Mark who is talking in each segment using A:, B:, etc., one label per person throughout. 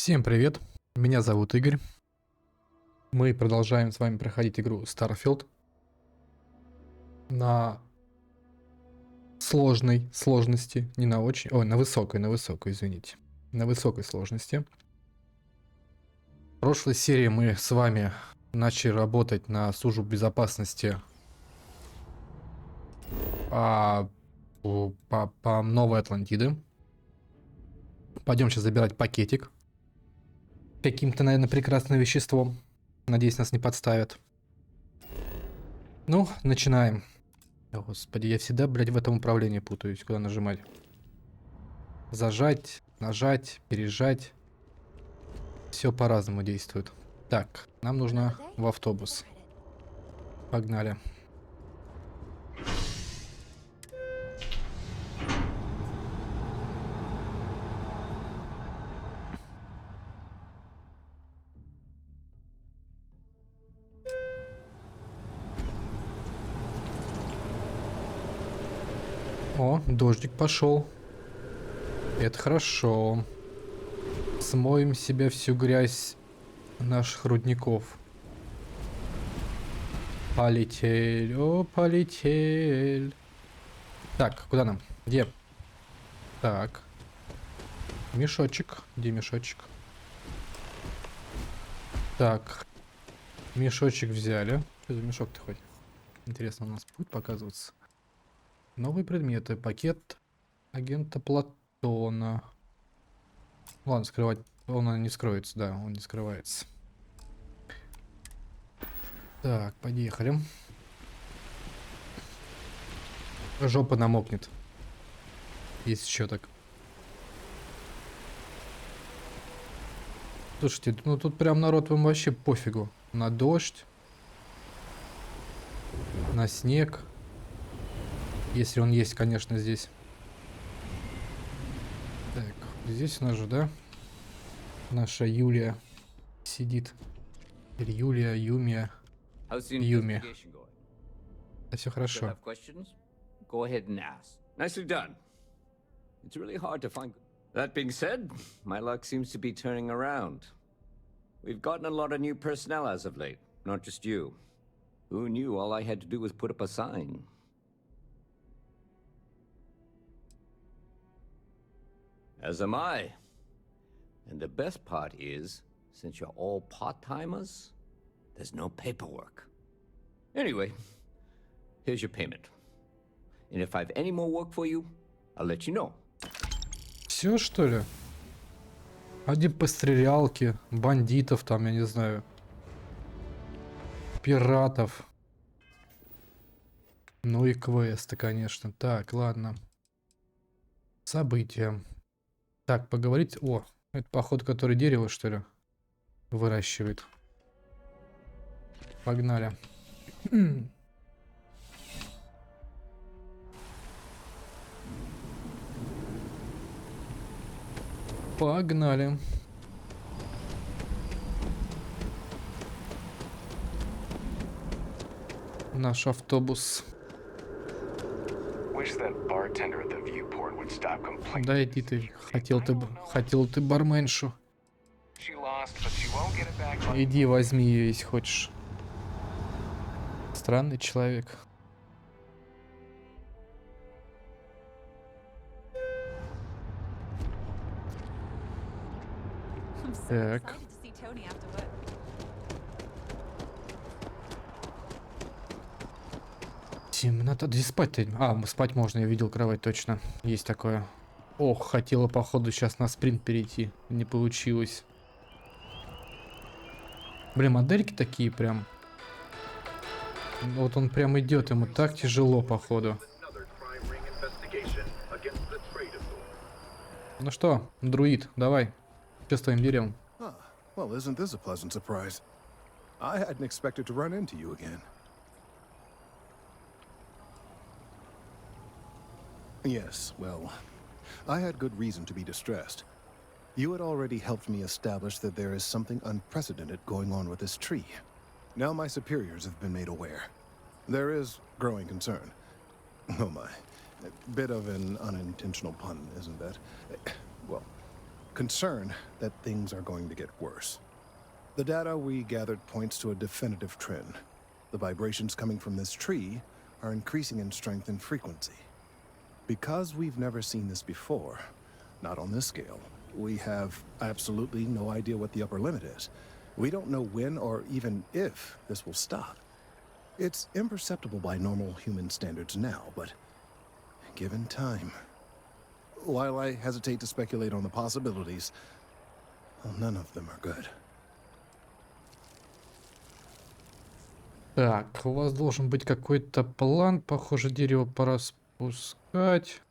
A: Всем привет, меня зовут Игорь. Мы продолжаем с вами проходить игру Starfield на сложности, не на очень, ой, на высокой, извините, на высокой сложности. В прошлой серии мы с вами начали работать на службу безопасности по Новой Атлантиды. Пойдем сейчас забирать пакетик каким-то, наверное, прекрасным веществом. Надеюсь, нас не подставят. Ну, начинаем. О, господи, я всегда, блядь, в этом управлении путаюсь, куда нажимать. Зажать, нажать, пережать. Все по-разному действует. Так, нам нужно в автобус. Погнали. О, дождик пошел. Это хорошо. Смоем себе всю грязь наших рудников. Полетель, о, полетель. Так, куда нам? Где? Так. Мешочек. Где мешочек? Так. Мешочек взяли. Что за мешок-то хоть? Интересно, у нас будет показываться. Новые предметы. Пакет агента Платона. Ладно, скрывать. Он не скроется, да, он не скрывается. Так, поехали. Жопа намокнет. Есть еще так. Слушайте, ну тут прям народ вам вообще пофигу. На дождь. На снег. Если он есть, конечно, здесь. Так, здесь у нас же, да? Наша Юлия сидит. Или Юлия, Юмия. Юми. Да все хорошо.
B: Go ahead and ask. Nicely done. It's really hard to find. That being said, my luck seems to be turning around. We've gotten a lot of new personnel as of late, not just you. Who knew all I had to do was put up a sign? As am I. And the best part is, since you're all part-timers, there's no paperwork. Anyway, here's your payment. And if I have any more work for you, I'll let you know.
A: Все, что ли? Один по стрелялке, бандитов там, я не знаю. Пиратов. Ну и квесты, конечно. Так, ладно. События. Так, поговорить. О, это походу, который дерево, что ли, выращивает. Погнали. Погнали. Наш автобус. Да иди ты. Хотел ты барменшу. Иди возьми ее, если хочешь. Странный человек. Так. Темнота. Здесь спать-то... А, спать можно, я видел кровать, точно. Есть такое. Ох, хотела, походу, сейчас на спринт перейти. Не получилось. Блин, модельки такие прям. Вот он прям идет, ему так тяжело, походу. Ну что, друид, давай. Что с твоим деревом?
C: Well, isn't this a pleasant surprise? I hadn't expected to run into you again. Yes, well, I had good reason to be distressed. You had already helped me establish that there is something unprecedented going on with this tree. Now my superiors have been made aware. There is growing concern. Oh my. A bit of an unintentional pun, isn't that? Well, concern that things are going to get worse. The data we gathered points to a definitive trend. The vibrations coming from this tree are increasing in strength and frequency. Because we've never seen this before, not on this scale, we have absolutely no idea what the upper limit is. We don't know when or even if this will stop. It's imperceptible by normal human standards now, but given time. While I hesitate to speculate on the possibilities, well, none of them are good.
A: Так, у вас должен быть какой-то план. Похоже, дерево пора спускать.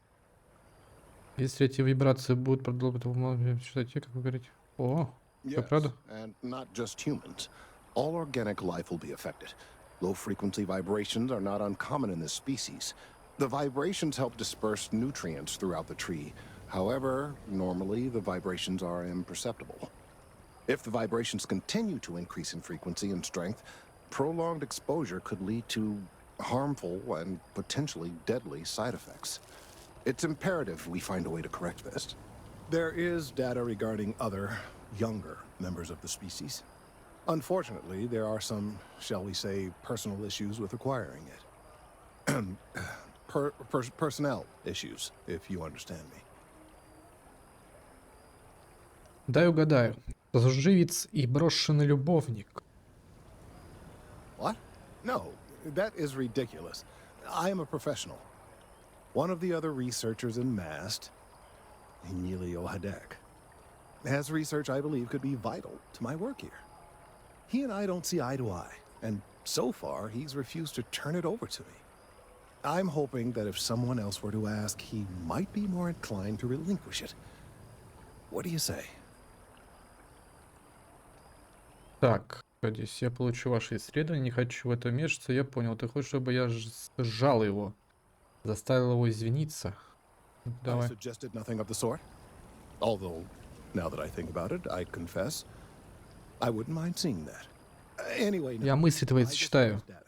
A: Если эти вибрации будут продолжать, читайте, как вы говорите. О, это правда?
C: And not just humans. All organic life will be affected. Low-frequency vibrations are not uncommon in this species. The vibrations help disperse nutrients throughout the tree. However, normally the vibrations are imperceptible. If the vibrations continue to increase in frequency and strength, prolonged exposure could lead to harmful and potentially deadly side effects. It's imperative we find a way to correct this. There is data regarding other, younger members of the species. Unfortunately, there are some, shall we say, personal issues with acquiring it. Personnel issues, if you understand me.
A: Дай угадаю. Служивец и брошенный любовник.
C: What? No, that is ridiculous. I am a professional. One of the other researchers in MAST, Emilio Hadek, has research I believe could be vital to my work here. He and I don't see eye to eye, and so far he's refused to turn it over to me. I'm hoping that if someone else were to ask, he might be more inclined to relinquish it. What do you say?
A: Так, здесь я получу ваши исследования, не хочу в это вмешиваться, я понял. Ты хочешь, чтобы я сжал его, заставил его извиниться?
C: I
A: Давай.
C: suggested nothing of the sort. Although, now that I think about it, I confess, I wouldn't mind seeing that. Anyway, no,
A: Я мысли твои
C: I just
A: читаю.
C: have data.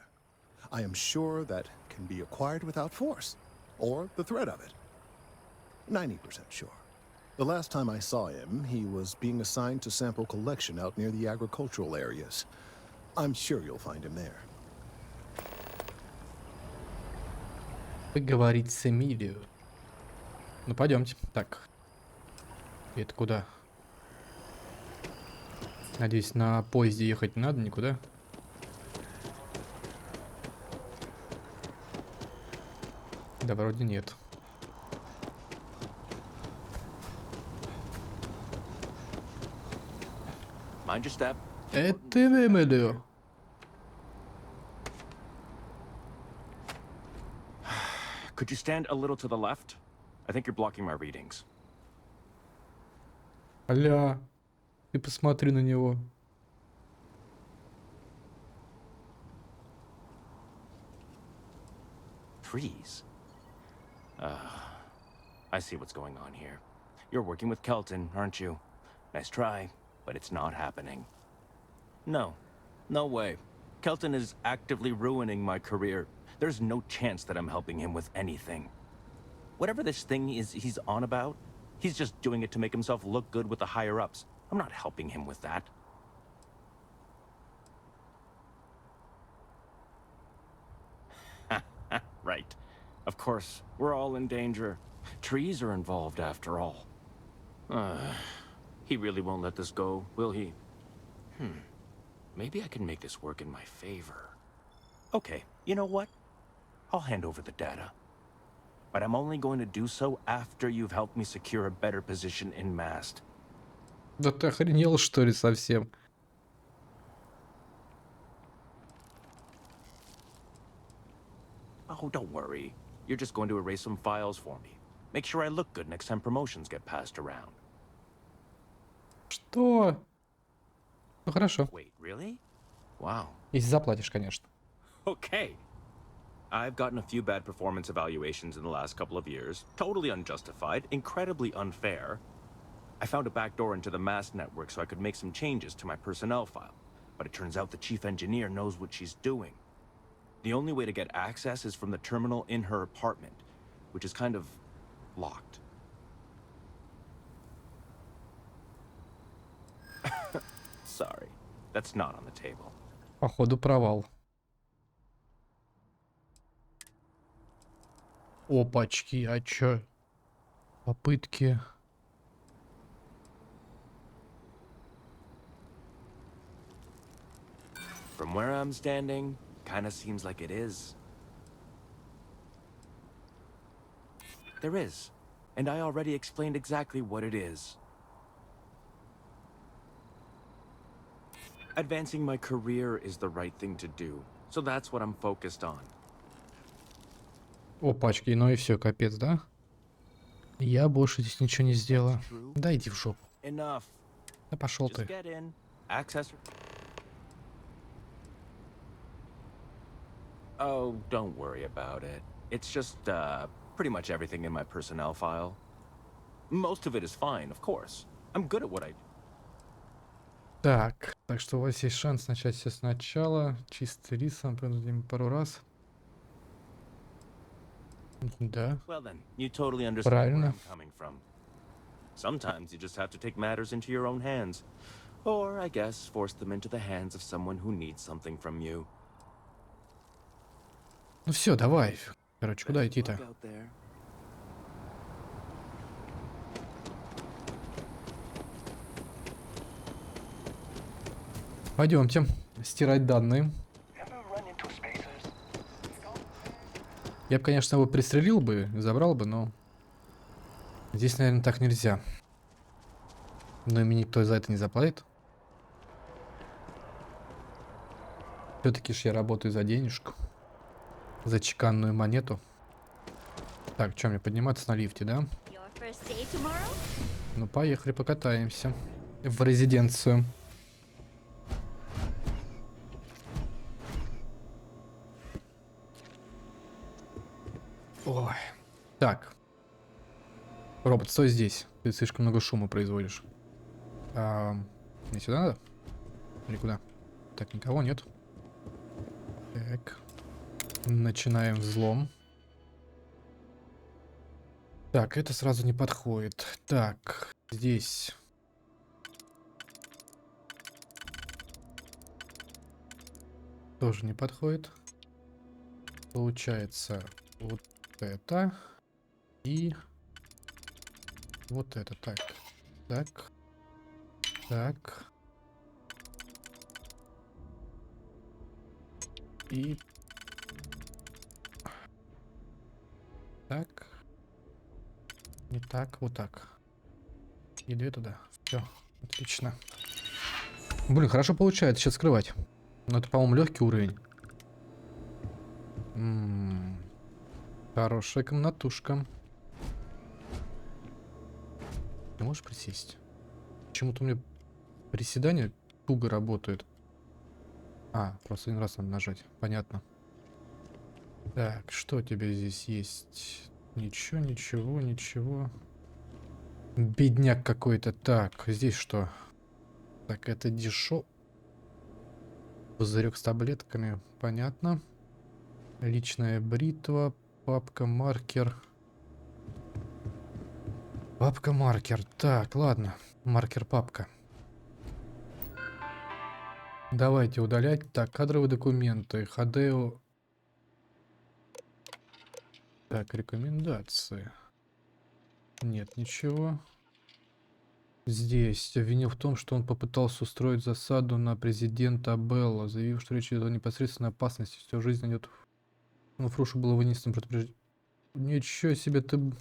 C: I am sure that can be acquired without force, or the threat of it. 90% sure. The last time I saw him, he was being assigned to sample collection out near the agricultural areas. I'm sure you'll find him there.
A: Поговорить с Эмилио. Ну, пойдемте. Так. И это куда? Надеюсь, на поезде ехать не надо никуда. Да, вроде нет.
D: Mind your step.
A: Это Эмилио.
D: Could you stand a little to the left? I think you're blocking my readings.
A: Аля, ты посмотри на него.
D: Trees. I see what's going on here. You're working with Kelton, aren't you? Nice try, but it's not happening. No. No way. Kelton is actively ruining my career. There's no chance that I'm helping him with anything. Whatever this thing is he's on about, he's just doing it to make himself look good with the higher-ups. I'm not helping him with that. Right. Of course, we're all in danger. Trees are involved after all. He really won't let this go, will he? Maybe I can make this work in my favor. Okay, you know what? I'll hand over the data. But I'm only going to do so after you've helped me secure a better position in MAST.
A: Да ты охренел, что ли, совсем?
D: Oh, don't worry. You're just going to erase some files for me. Make sure I look good next time promotions get passed around.
A: Что? Ну хорошо.
D: Wait, really? Wow.
A: Если заплатишь, конечно.
D: Okay. I've gotten a few bad performance evaluations in the last couple of years. Totally unjustified, incredibly unfair. I found a backdoor into the MAST network so I could make some changes to my personnel file. But it turns out the chief engineer knows what she's doing. The only way to get access is from the terminal in her apartment, which is kind of locked. sorry. That's not on the table.
A: Походу провал. Опачки, а чё? Попытки.
D: From where I'm standing, kinda seems like it is. There is. And I already explained exactly what it is. Advancing my career is the right thing to do. So that's what I'm focused on.
A: Опачки, ну и все, капец, да? Я больше здесь ничего не сделаю.
D: That's true.
A: Да иди в жопу.
D: Enough.
A: Да пошел
D: Just
A: ты.
D: get in. Access. Oh, don't worry about it. It's just, pretty much everything in my personnel file. Most of it is fine, of course. I'm good at what I do.
A: Так что у вас есть шанс начать все сначала. Чистый рисом, продадим пару раз. Да.
D: Well then, you totally understand where
A: Правильно.
D: I'm coming from. Sometimes you just have to take matters into your own hands. Or, I guess, force them into the hands of someone who needs something from you.
A: Ну все, давай. Короче, куда идти-то?
D: Look out there.
A: Пойдемте стирать данные. Я бы, конечно, его пристрелил бы, забрал бы, но здесь, наверное, так нельзя. Но и мне никто за это не заплатит. Все-таки ж я работаю за денежку. За чеканную монету. Так, что мне подниматься на лифте, да? Ну, поехали, покатаемся. В резиденцию. Ой. Так. Робот, стой здесь. Ты слишком много шума производишь. Мне сюда надо? Или куда? Так, никого нет. Так. Начинаем взлом. Так, это сразу не подходит. Так, здесь. Тоже не подходит. Получается вот это. И вот это. Так. Так. Так. И так. Не так, вот так. И две туда. Все, отлично. Блин, хорошо получается сейчас скрывать. Но это, по-моему, легкий уровень. Хорошая комнатушка. Ты можешь присесть? Почему-то у меня приседания туго работают. Просто один раз надо нажать. Понятно. Так, что у тебя здесь есть? Ничего, ничего, ничего. Бедняк какой-то. Так, здесь что? Так, это дешо. Пузырек с таблетками. Понятно. Личная бритва. Папка-маркер. Папка-маркер. Так, ладно. Маркер-папка. Давайте удалять. Так, кадровые документы. Ходео. Так, рекомендации. Нет, ничего. Здесь обвинил в том, что он попытался устроить засаду на президента Белла, заявив, что речь идет о непосредственной опасности. Всю жизнь найдет. Ну, Фрушу было вынесено предупреждение. Ничего себе ты...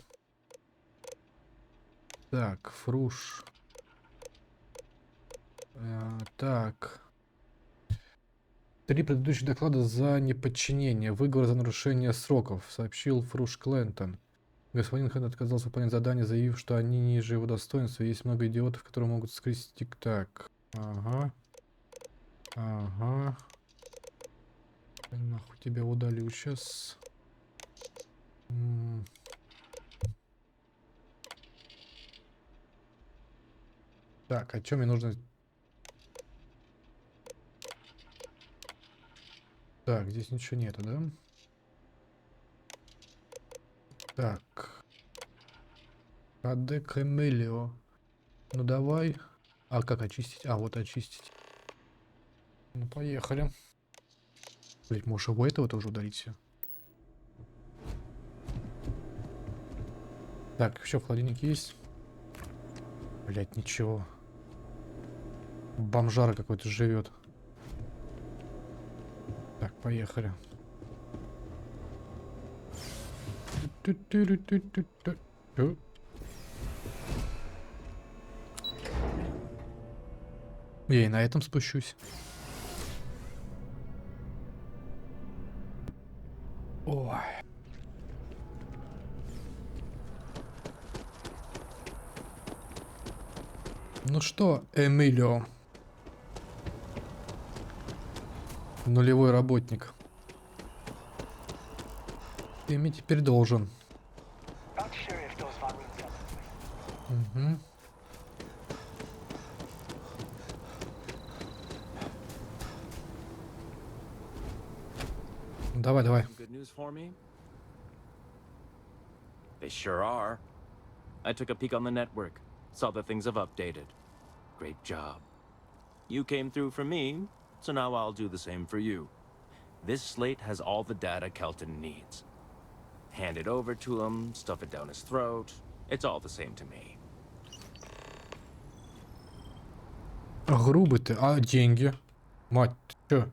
A: Так, Фруш. Так. 3 предыдущих доклада за неподчинение. Выговор за нарушение сроков, сообщил Фруш Клентон. Господин Хэн отказался выполнять задание, заявив, что они ниже его достоинства. Есть много идиотов, которые могут скрыть тик-так. Ага. Ага. Я нахуй тебя удалю сейчас. Так, а что мне нужно... Так, здесь ничего нету, да? Так. АД Камелио. Ну давай. А как очистить? Вот очистить. Ну, поехали. Блять, можешь его этого тоже удалить все. Так, еще в холодильнике есть. Блять, ничего. Бомжара какой-то живет. Так, поехали. Я и на этом спущусь. Ой. Ну что, Эмилио? Нулевой работник. Ты мне теперь должен. Угу. Давай, давай.
D: Some good news for me? They sure are. I took a peek on the network, saw that things have updated. Great job. You came through for me, so now I'll do the same for you. This slate has all the data Kelton needs. Hand it over to him, stuff it down his throat. It's all the same to me.
A: Грубый ты. А деньги? Мать, ты чё?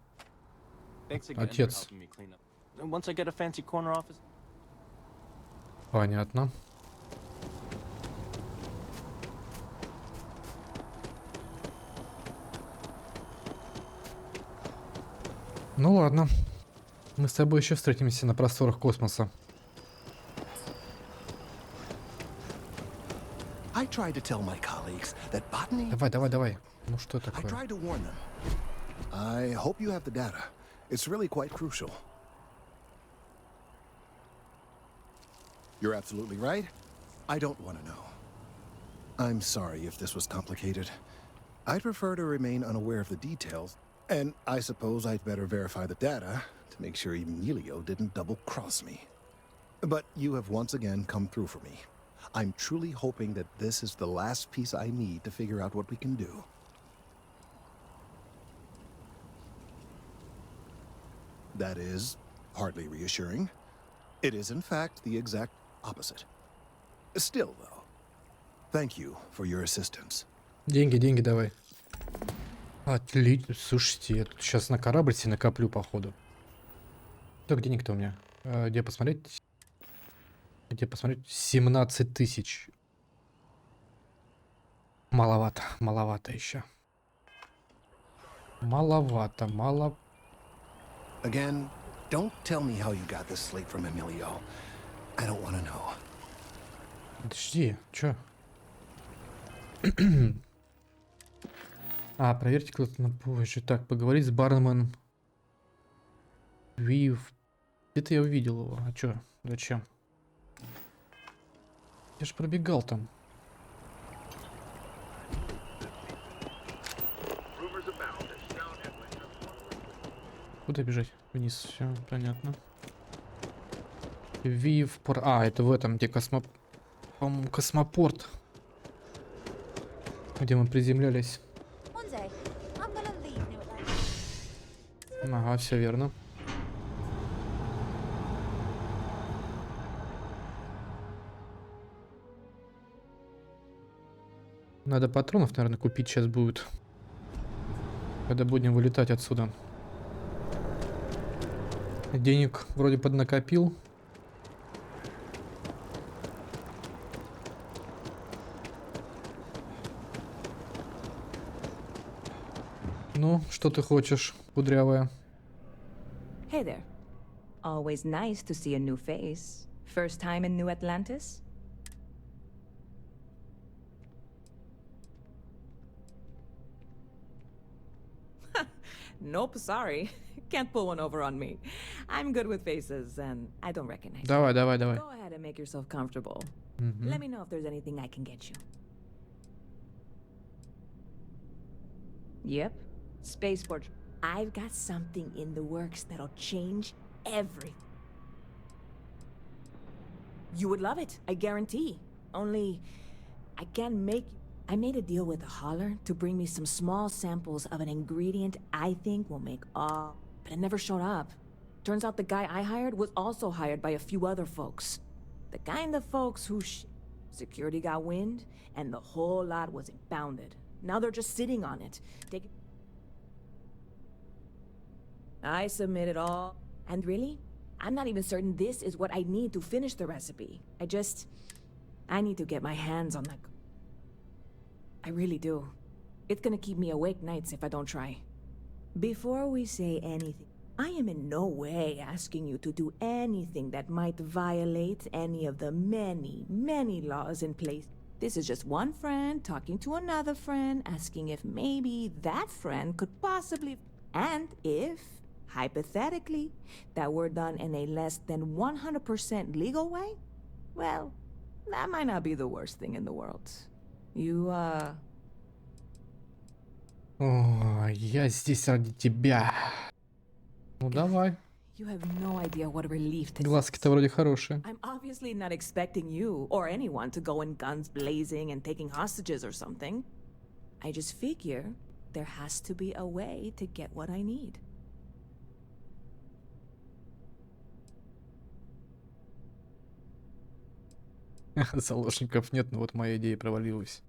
D: Thanks again for
A: Отец.
D: helping me clean up. And once I get a fancy corner office.
A: Понятно. Ну ладно. Мы с тобой еще встретимся на просторах космоса.
C: I tried to tell my colleagues that botany.
A: Давай, давай, давай. Ну что
C: I
A: такое?
C: tried to warn them. I hope you have the data. It's really quite crucial. You're absolutely right. I don't want to know. I'm sorry if this was complicated. I'd prefer to remain unaware of the details, and I suppose I'd better verify the data to make sure Emilio didn't double-cross me. But you have once again come through for me. I'm truly hoping that this is the last piece I need to figure out what we can do. That is hardly reassuring. It is, in fact, the exact opposite. Still, though, thank you for your assistance.
A: Деньги, деньги давай. Отлично. Слушайте, я тут сейчас на корабль себе накоплю, походу. Так, денег-то у меня. Где посмотреть? Где посмотреть? 17 тысяч. Маловато, маловато еще. Маловато, мало.
C: Again, don't tell me how you got this slate from Emilio. I don't want to know.
A: Подожди, чё? Проверьте кто-то на позже. Так, поговорить с барменом. Вив. Где-то я увидел его. А чё? Зачем? Я ж пробегал там. Куда бежать? Вниз. Все, понятно. Вив. Это в этом, где по-моему, космопорт. Где мы приземлялись. Ага, все верно. Надо патронов, наверное, купить сейчас будет. Когда будем вылетать отсюда. Денег вроде поднакопил. Ну, что ты хочешь, кудрявая?
E: Hey there. Always nice to see a new face. First time in New Atlantis? Nope, sorry. Can't pull one over on me. I'm good with faces, and I don't recognize you.
A: Давай, давай, давай.
E: Go ahead and make yourself comfortable. Let me know if there's anything I can get you. Yep. Spaceport. I've got something in the works that'll change everything. You would love it, I guarantee. Only, I can't make... I made a deal with a hauler to bring me some small samples of an ingredient I think will make all... But it never showed up. Turns out the guy I hired was also hired by a few other folks. The kind of folks who security got wind, and the whole lot was impounded. Now they're just sitting on it. I submitted all... And really, I'm not even certain this is what I need to finish the recipe. I need to get my hands on that... I really do. It's gonna keep me awake nights if I don't try. Before we say anything, I am in no way asking you to do anything that might violate any of the many, many laws in place. This is just one friend talking to another friend, asking if maybe that friend could possibly... And if, hypothetically, that were done in a less than 100% legal way, well, that might not be the worst thing in the world.
A: О, я здесь ради тебя. Ну давай.
E: You have no idea what a relief this is.
A: Глазки-то вроде хорошие.
E: I'm obviously not expecting you or anyone to go in guns blazing and taking hostages or something. I just figure there has to be a way to get what I need.
A: Заложников нет, но вот моя идея провалилась.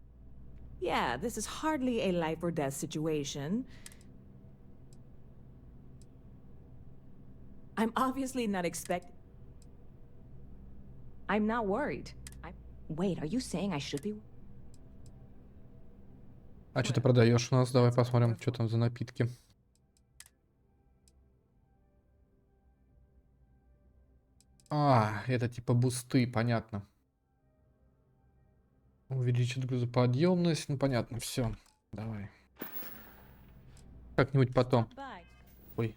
E: Yeah, this is hardly a life or death situation. I'm obviously not I'm not worried. Wait, are you saying I should be?
A: А что ты продаешь у нас? Давай посмотрим, что там за напитки. А, это типа бусты, понятно. Увеличит грузоподъемность. Ну, понятно, все. Давай. Как-нибудь потом. Ой.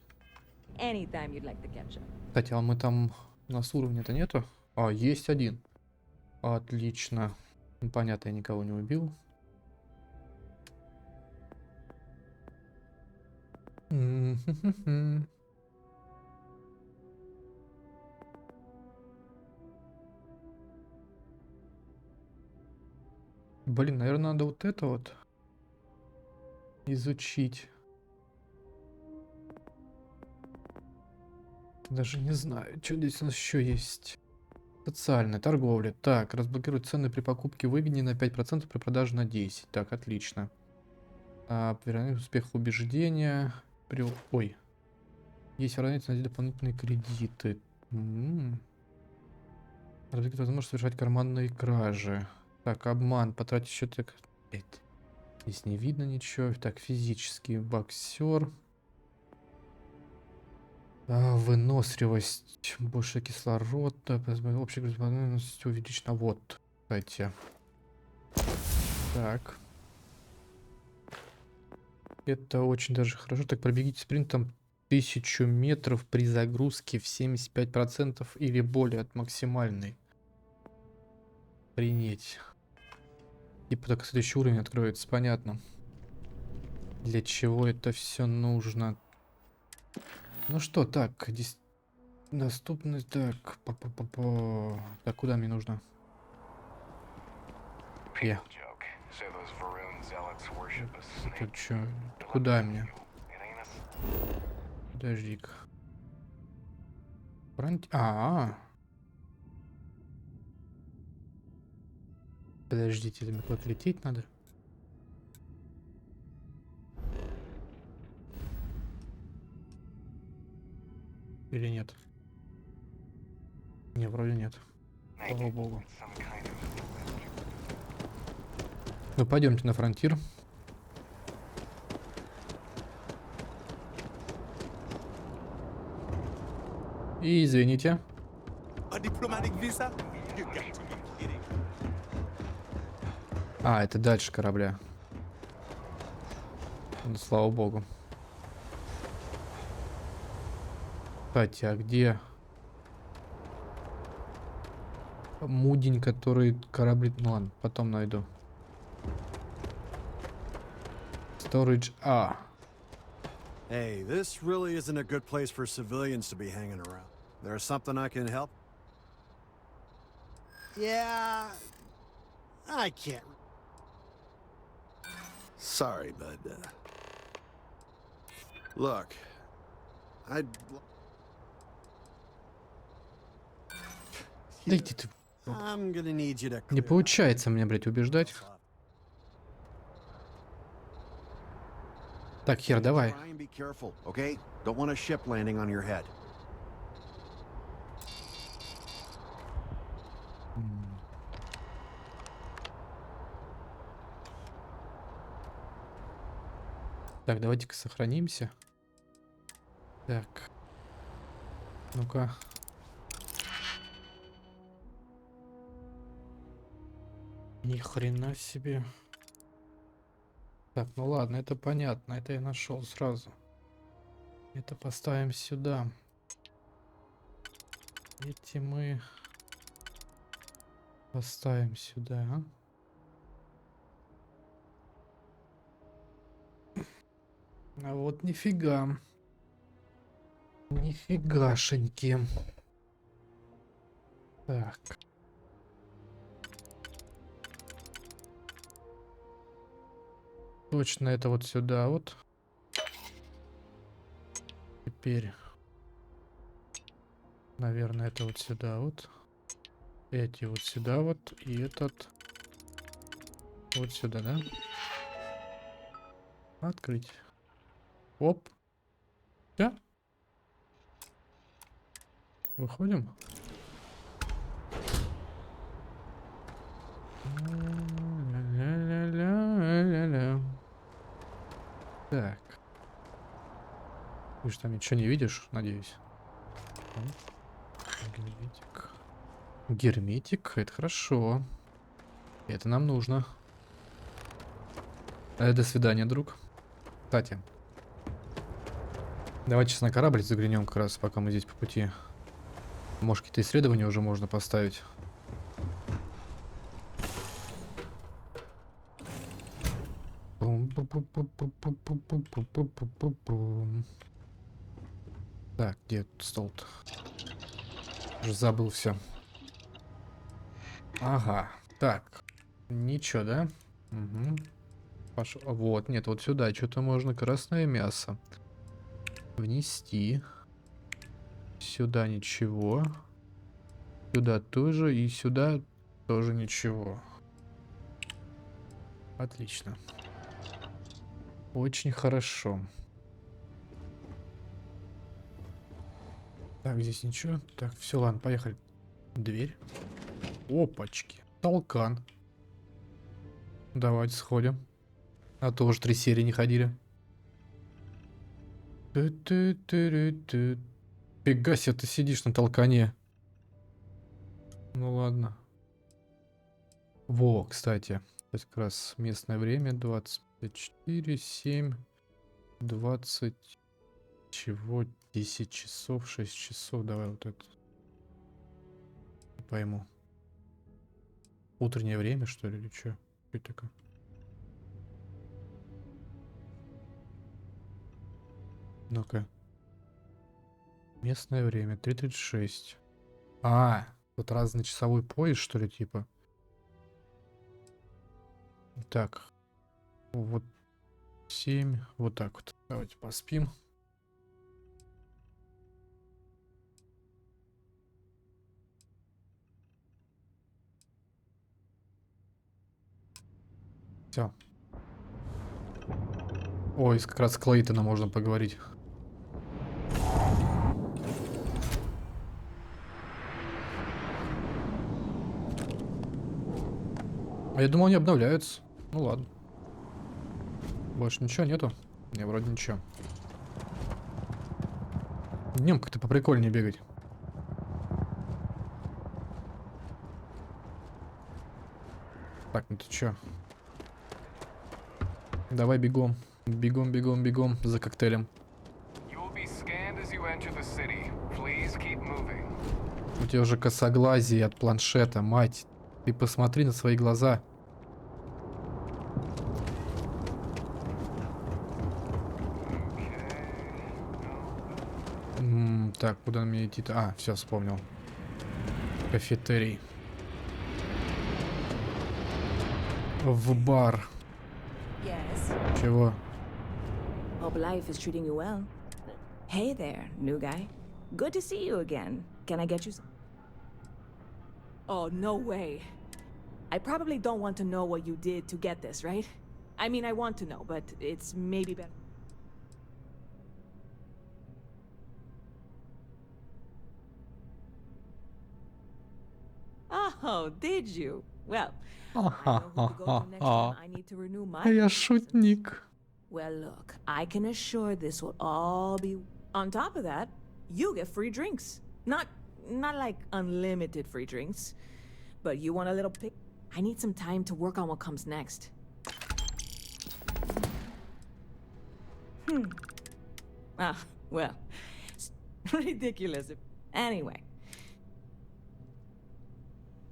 E: Anytime you'd like to catch up.
A: Кстати, а мы там... У нас уровня-то нету? А, есть один. Отлично. Ну, понятно, я никого не убил. Блин, наверное, надо вот это вот изучить. Даже не знаю, что здесь у нас еще есть. Социальная торговля. Так, разблокируют цены при покупке выгоднее на 5%, при продаже на 10%. Так, отлично. Вероятность успеха убеждения. Ой. Есть вероятность найти дополнительные кредиты. Разблокирует возможность совершать карманные кражи. Так, обман. Потратить счет... Здесь не видно ничего. Так, физический боксер. Выносливость. Больше кислорода. Общая грузоподъемность увеличена. Вот, кстати. Так. Это очень даже хорошо. Так, пробегите спринтом 1000 метров при загрузке в 75% или более от максимальной. Принять. Типа так следующий уровень откроется, понятно. Для чего это все нужно? Ну что, так, доступность, так, так, куда мне нужно? Я. Тут что, куда мне? Подожди-ка. Подождите, мне куда-то лететь надо? Или нет? Не, вроде нет. Слава богу. Ну, пойдемте на фронтир. И извините. А, это дальше корабля. Ну, слава богу. Кстати, а где мудень, который корабли... Ну ладно, потом найду. Storage A.
F: Hey, this really isn't a good place for civilians to be hanging around. There's something I can help? Yeah, I can't. Sorry, bud. Look, I'd...
A: Да иди ты.
F: I'm gonna need you to
A: Не
F: clear
A: получается меня, блядь, убеждать.
F: out.
A: Так, Хер, давай.
F: Try and be careful, okay? Don't want a ship landing on your head.
A: Так, давайте-ка сохранимся. Так. Ну-ка. Ни хрена себе. Так, ну ладно, это понятно. Это я нашел сразу. Это поставим сюда. Эти мы поставим сюда. А вот нифига. Нифигашеньки. Так. Точно это вот сюда вот. Теперь, наверное, это вот сюда вот. Эти вот сюда вот. И этот вот сюда, да? Открыть. Оп. Да? Выходим. Ля-ля-ля-ля-ля-ля. Так. Ты же там ничего не видишь, надеюсь. Герметик. Герметик, это хорошо. Это нам нужно. До свидания, друг. Кстати. Давайте сейчас на корабль заглянем как раз, пока мы здесь по пути. Может, какие-то исследования уже можно поставить. Так, где стол-то? Уже забыл все. Ага. Так. Ничего, да? Угу. Пошел. Вот, нет, вот сюда что-то можно. Красное мясо. Внести. Сюда ничего. Сюда тоже. И сюда тоже ничего. Отлично. Очень хорошо. Так, здесь ничего. Так, все, ладно, поехали. Дверь. Опачки. Толкан. Давайте сходим. А то уже 3 серии не ходили. Фига себе, ты сидишь на толкане. Ну ладно. Во, кстати. Это как раз местное время. 24, 7, 20... Чего? 10 часов, 6 часов. Давай вот это. Не пойму. Утреннее время, что ли, или что? Что это такое? Ну-ка. Местное время 3:36. А, тут разный часовой пояс, что ли, типа. Так. Вот 7. Вот так вот. Давайте поспим. Все. Ой, как раз с Клейтоном можно поговорить. А я думал, они обновляются. Ну ладно. Больше ничего нету? Не, вроде ничего. Днем как-то поприкольнее бегать. Так, ну ты чё? Давай бегом. Бегом, бегом, бегом за коктейлем. У тебя уже косоглазие от планшета, мать. Ты посмотри на свои глаза. Так, куда мне идти-то? А, все, вспомнил. Кафетерий. В бар.
E: Yes.
A: Чего?
E: Hope life is treating you well. Hey there, new guy. Good to see you again. Can I get you some? Oh, no way. I probably don't want to know what you did to get this, right? I mean, I want to know, but it's maybe better. Oh, did you? Well, I know who to go to next time I need to renew my
A: Я
E: license.
A: шутник.
E: Well, look, I can assure this will all be... On top of that, you get free drinks. Not like unlimited free drinks, but you want a little pick? I need some time to work on what comes next. Ah, well, ridiculous. Anyway.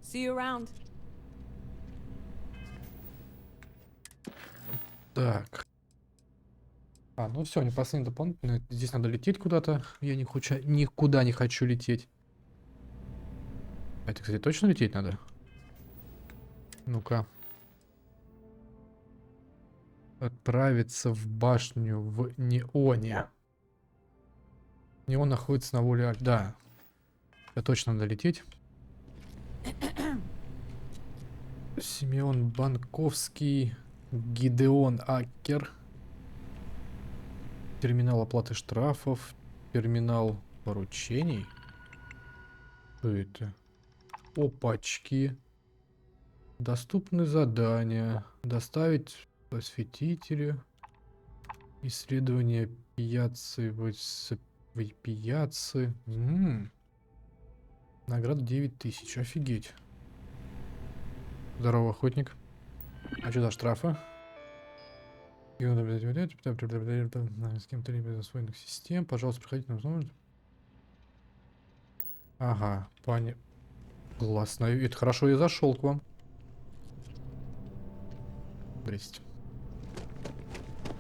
E: See you around.
A: Так. Ну все, непосредственно дополнительно. Здесь надо лететь куда-то. Я никуда не хочу лететь. А это, кстати, точно лететь надо? Ну-ка. Отправиться в башню в Неоне. Неон находится на воле... Да. Это точно надо лететь. Симеон Банковский. Гидеон Аккер. Терминал оплаты штрафов. Терминал поручений. Что это? Опачки. Доступны задания. Доставить осветителю. Исследование пияцы. Пияцы. Награда 9000. Офигеть. Здорово, охотник. А что за штрафы? С кем-то либо из освоенных систем. Пожалуйста, приходите на возможность. Ага, классно. Это хорошо, я зашел к вам. Здрасте.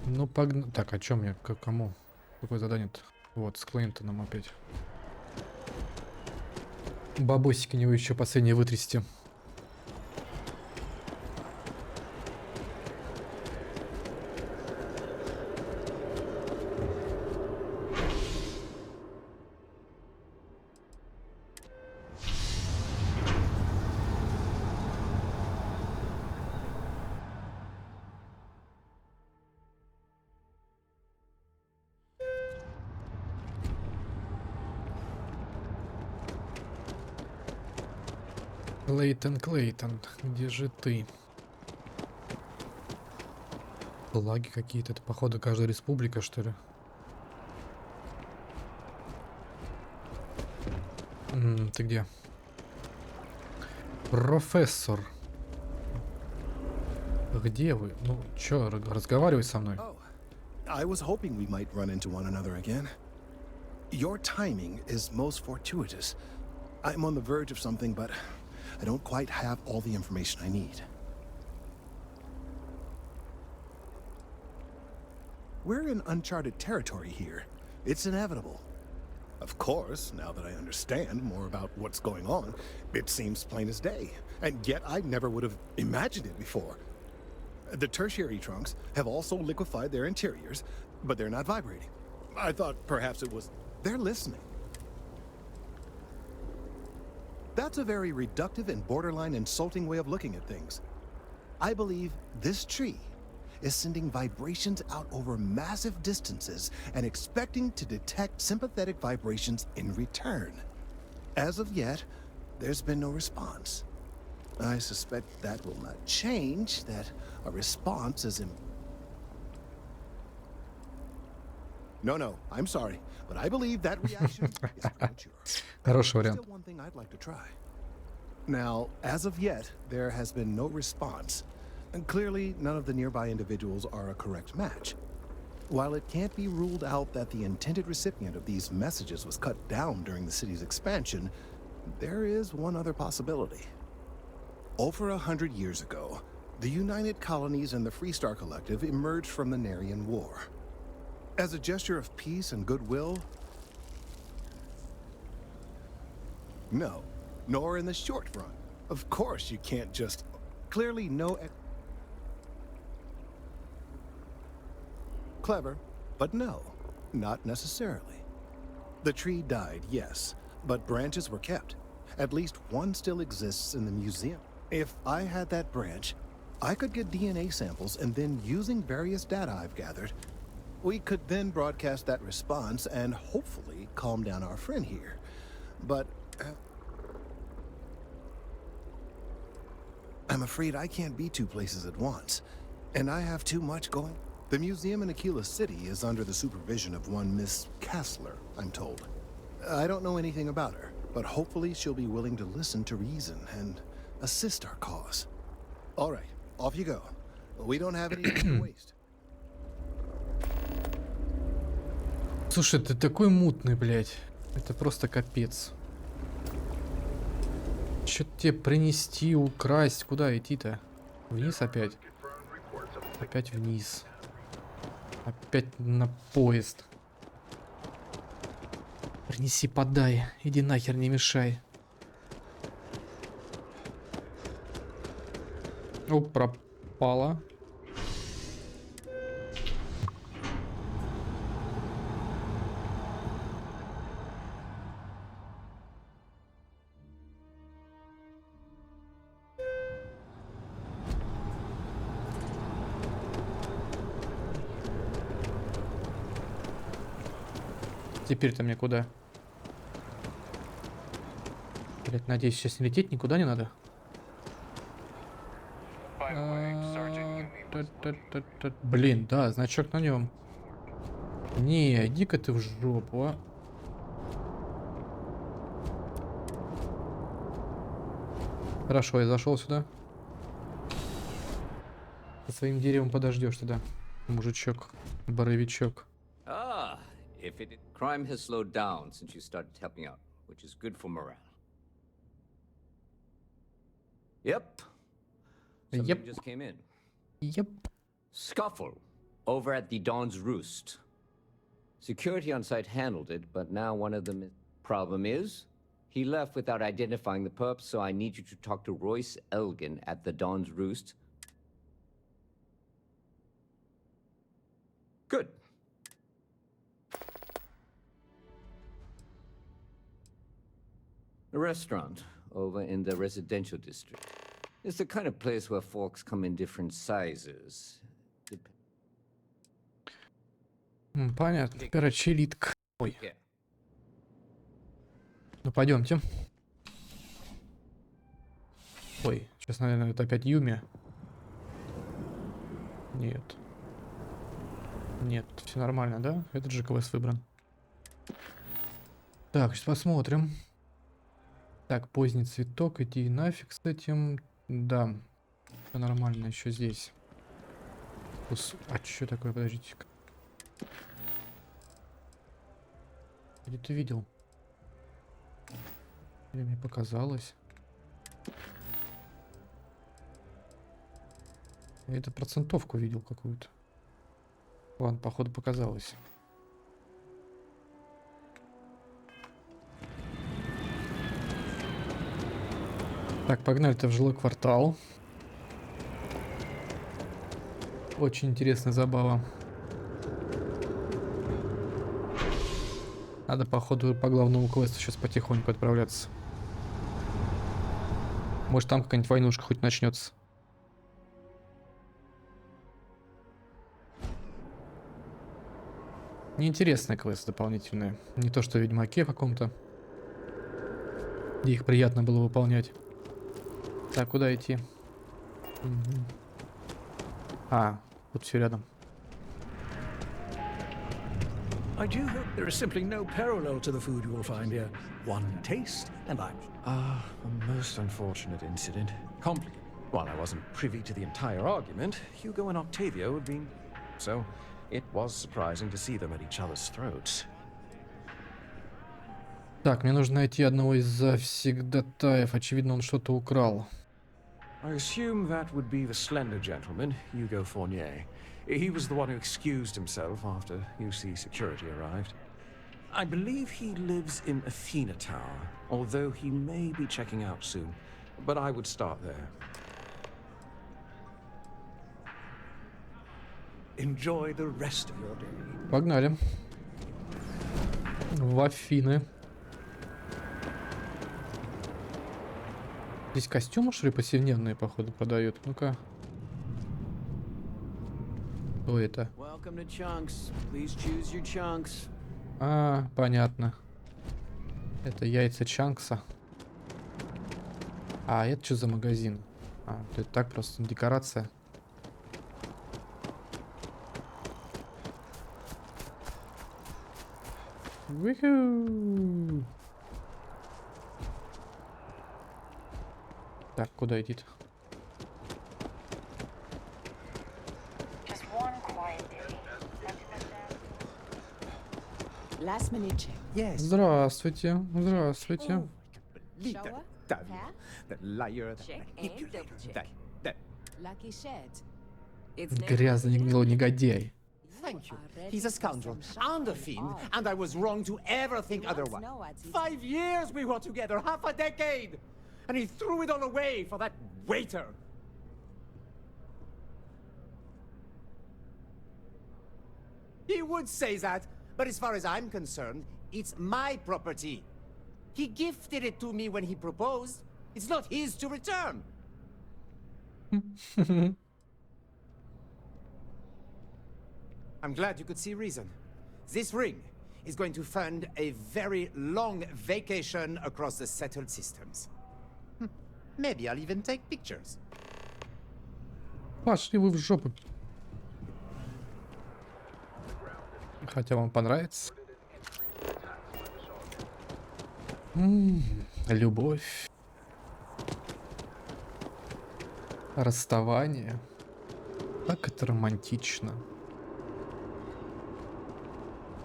A: Ну, погнали. Так, о чем я? Кому? Какое задание-то? Вот, с Клейнтоном опять. Бабосики него еще последние вытрясти. Клейтон, где же ты? Флаги какие-то, это походу каждая республика, что ли? Ты где? Профессор. Где вы? Ну, чё, разговаривай со мной.
C: Oh, I was hoping we might run into one another again. Your timing is most fortuitous. I'm on the verge of something, but I don't quite have all the information I need. We're in uncharted territory here. It's inevitable. Of course, now that I understand more about what's going on, it seems plain as day. And yet I never would have imagined it before. The tertiary trunks have also liquefied their interiors, but they're not vibrating. I thought perhaps it was... They're listening. That's a very reductive and borderline insulting way of looking at things. I believe this tree is sending vibrations out over massive distances and expecting to detect sympathetic vibrations in return. As of yet, there's been no response. I suspect that will not change, that a response is No, I'm sorry, but I believe that reaction is premature.
A: Хороший
C: There's
A: вариант.
C: still one thing I'd like to try. Now, as of yet, there has been no response. And clearly, none of the nearby individuals are a correct match. While it can't be ruled out that the intended recipient of these messages was cut down during the city's expansion, there is one other possibility. Over 100 years ago, the United Colonies and the Freestar Collective emerged from the Narian War. As a gesture of peace and goodwill, no, nor in the short run. Of course you can't just... Clearly no... Clever, but no, not necessarily. The tree died, yes, but branches were kept. At least one still exists in the museum. If I had that branch, I could get DNA samples, and then using various data I've gathered, we could then broadcast that response and hopefully calm down our friend here. But I'm afraid I can't be two places at once, and I have too much going. The museum in Aquila City is under the supervision of one Miss Kassler, I'm told. I don't know anything about her, but hopefully she'll be willing to listen to reason and assist our cause. All right, off you go. We don't have any time to waste.
A: Слушай, ты такой мутный, блядь. Это просто капец. Что-то тебе принести, украсть? Куда идти-то? Вниз опять? Опять вниз. Опять на поезд. Принеси, подай. Иди нахер, не мешай. О, пропала. Теперь-то мне куда? Блять, надеюсь, сейчас не лететь никуда не надо. Блин, да, значок на нем. Не, иди-ка ты в жопу, а. Хорошо, я зашел сюда. Со своим деревом подождешь тогда, мужичок, боровичок.
B: If it crime has slowed down since you started helping out, which is good for morale. Yep. Something just came in.
A: Yep.
B: Scuffle over at the Dawn's Roost. Security on site handled it, but now one of them. Problem is, he left without identifying the perp, so I need you to talk to Royce Elgin at the Dawn's Roost. Good. A restaurant over in the residential district. It's the kind of place where forks come in different sizes.
A: Понятно. Короче, элитка. Ой. Ну, пойдемте. Ой, сейчас, наверное, это опять Юми. Нет. Нет, все нормально, да? Этот же КВС выбран. Так, сейчас посмотрим. Так, поздний цветок, иди нафиг с этим. Да, все нормально, еще здесь. А что такое, подождите-ка. Где ты видел? Или мне показалось? Я это процентовку видел какую-то. Ладно, походу показалось. Так, погнали-то в жилой квартал. Очень интересная забава. Надо, походу, по главному квесту сейчас потихоньку отправляться. Может, там какая-нибудь войнушка хоть начнется. Неинтересный квест дополнительный. Не то, что в Ведьмаке каком-то. Где их приятно было выполнять. Так, куда идти? Угу. А, тут все рядом.
G: I do hope there is simply no parallel to the food you will find here. One taste, and I'm...
H: A most unfortunate incident. Complicated. While I wasn't privy to the entire argument, Hugo and Octavio had been... So, it was surprising to see them at each other's throats.
A: Так, мне нужно найти одного из завсегдатаев. Очевидно, он что-то украл.
H: I assume that would be the slender gentleman, Hugo Fournier. He was the one who excused himself after UC security arrived. I believe he lives in Athena Tower, although he may be checking out soon. But I would start there.
G: enjoy the rest of your day.
A: Погнали. В Афины. Здесь костюмы, что ли, повседневные, походу, продают. Ну-ка. Что это?
I: Welcome to Chunks. Please choose your chunks.
A: А, понятно. Это яйца Чанкса. А, это что за магазин? А, это так просто декорация. Уху. Так, куда идти-то?
E: Last minute check.
J: Yes.
A: Здравствуйте, здравствуйте.
E: Shower?
J: That,
E: Hair?
J: that liar, that
E: Check and
J: manipulator,
E: double check.
J: that.
E: Lucky shed. It's
A: Грязный негодяй.
J: Thank you. He's a scoundrel and a fiend, and I was wrong to ever think otherwise. 5 years we were together, half a decade, and he threw it all away for that waiter. He would say that, but as far as I'm concerned, it's my property. He gifted it to me when he proposed. It's not his to return. I'm glad you could see reason. This ring is going to fund a very long vacation across the settled systems. Maybe I'll even take pictures.
A: Пошли вы в жопу. Хотя вам понравится. Любовь. Расставание. Как это романтично.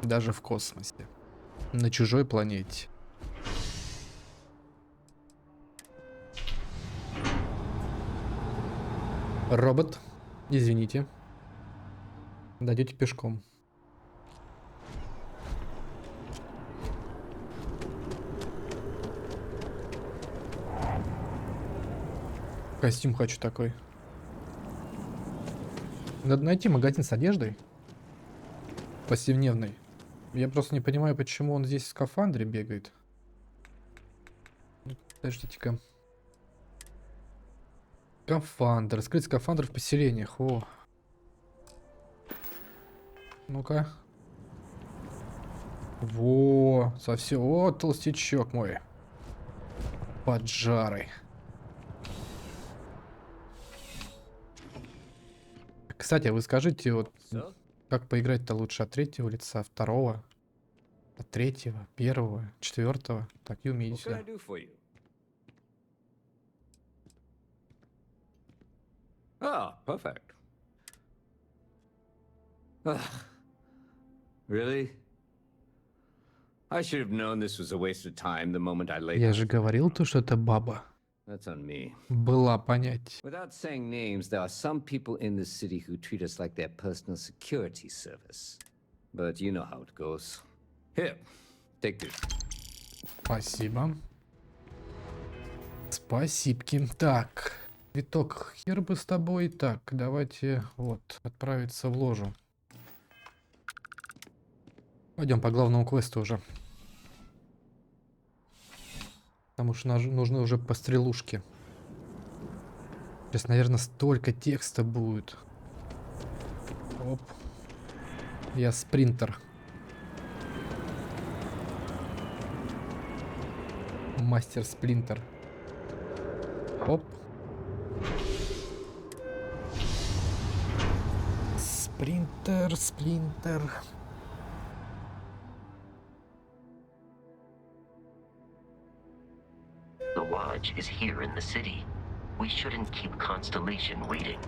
A: Даже в космосе. На чужой планете. Робот, извините. Дойдете пешком. Костюм хочу такой. Надо найти магазин с одеждой. Повседневный. Я просто не понимаю, почему он здесь в скафандре бегает. Подождите-ка. Скафандр. Скрыть скафандр в поселениях. О. Ну-ка. Во. Совсем. О, толстячок мой. Поджарый. Кстати, вы скажите, вот как поиграть-то лучше, от третьего лица, второго, от третьего, первого, четвертого? Так, и умеете сюда.
B: Ah, perfect. Ugh. Really? I should have known this was a waste of time the moment I laid.
A: Я же говорил то, что это баба.
B: That's on me.
A: Была понять.
B: Without saying names, there are some people in this city who treat us like their personal security service. But you know how it goes. Here, take this.
A: Спасибо. Спасибки. Так, виток, хер бы с тобой. Так, давайте вот отправиться в ложу. Пойдем по главному квесту уже. Потому что нужны уже пострелушки. Сейчас, наверное, столько текста будет. Оп. Я спринтер. Мастер сплинтер. Оп. Спринтер, сплинтер.
K: The lodge is here in the city. We shouldn't keep Constellation waiting.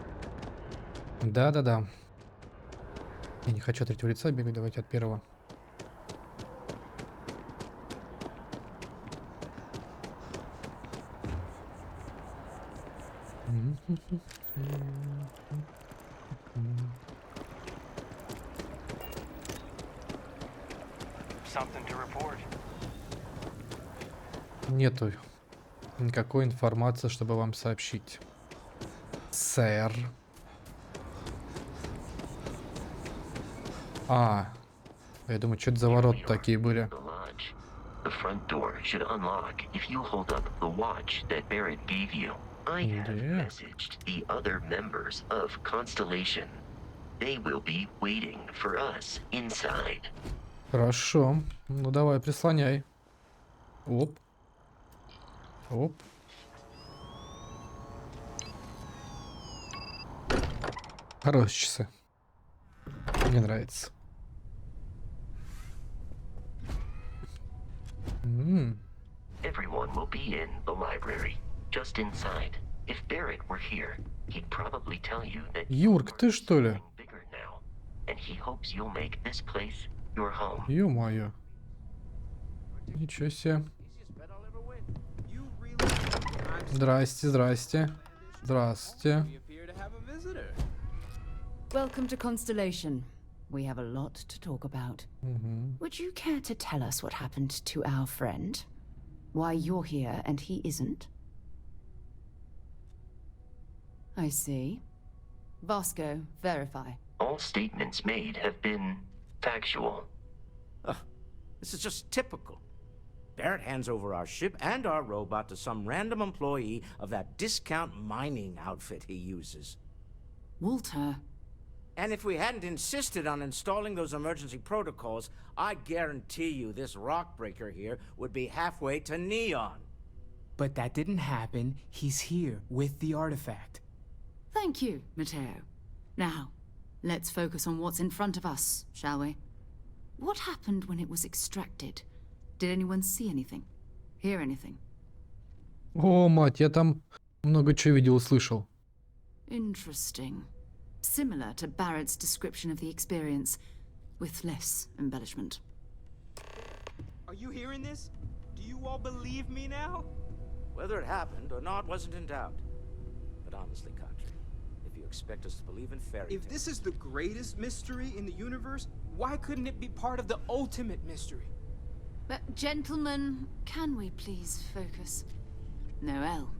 A: Да-да-да. Я не хочу от третьего лица бегать, давайте от первого. Нету никакой информации, чтобы вам сообщить. Сэр. А, я думаю, что это за ворота такие были.
K: The front door should unlock if you hold up the watch that Barrett gave you. I have messaged the other members of Constellation. They will be waiting for us inside.
A: Хорошо. Ну давай, прислоняй. Оп. Оп. Хорошие часы. Мне нравится.
K: Everyone will be in the library, just inside. If Barrett were here, he'd probably tell you that
A: Юрк, ты что ли?
K: bigger now, and he hopes you'll make this place your home.
A: Ё-моё. Ничего себе. Здрасте, здрасте. Здрасте.
L: Welcome to Constellation. We have a lot to talk about. Would you care to tell us what happened to our friend? Why you're here and he isn't? I see. Vasco, verify.
K: All statements made have been factual.
I: This is just typical. Barrett hands over our ship and our robot to some random employee of that discount mining outfit he uses.
L: Walter.
I: And if we hadn't insisted on installing those emergency protocols, I guarantee you this rock breaker here would be halfway to Neon.
M: But that didn't happen. He's here with the artifact.
L: Thank you, Matteo. Now, let's focus on what's in front of us, shall we? What happened when it was extracted? Did anyone see anything? Hear anything?
A: О, мать, я там много чего видел, слышал.
L: Interesting. Similar to Barrett's description of the experience, with less embellishment.
M: Are you hearing this? Do you all believe me now?
I: Whether it happened or not wasn't in doubt. But honestly, Country, if you expect us to believe in fairy tales...
M: If this is the greatest mystery in the universe, why couldn't it be part of the ultimate mystery?
L: But, gentlemen, can we please focus? Noel,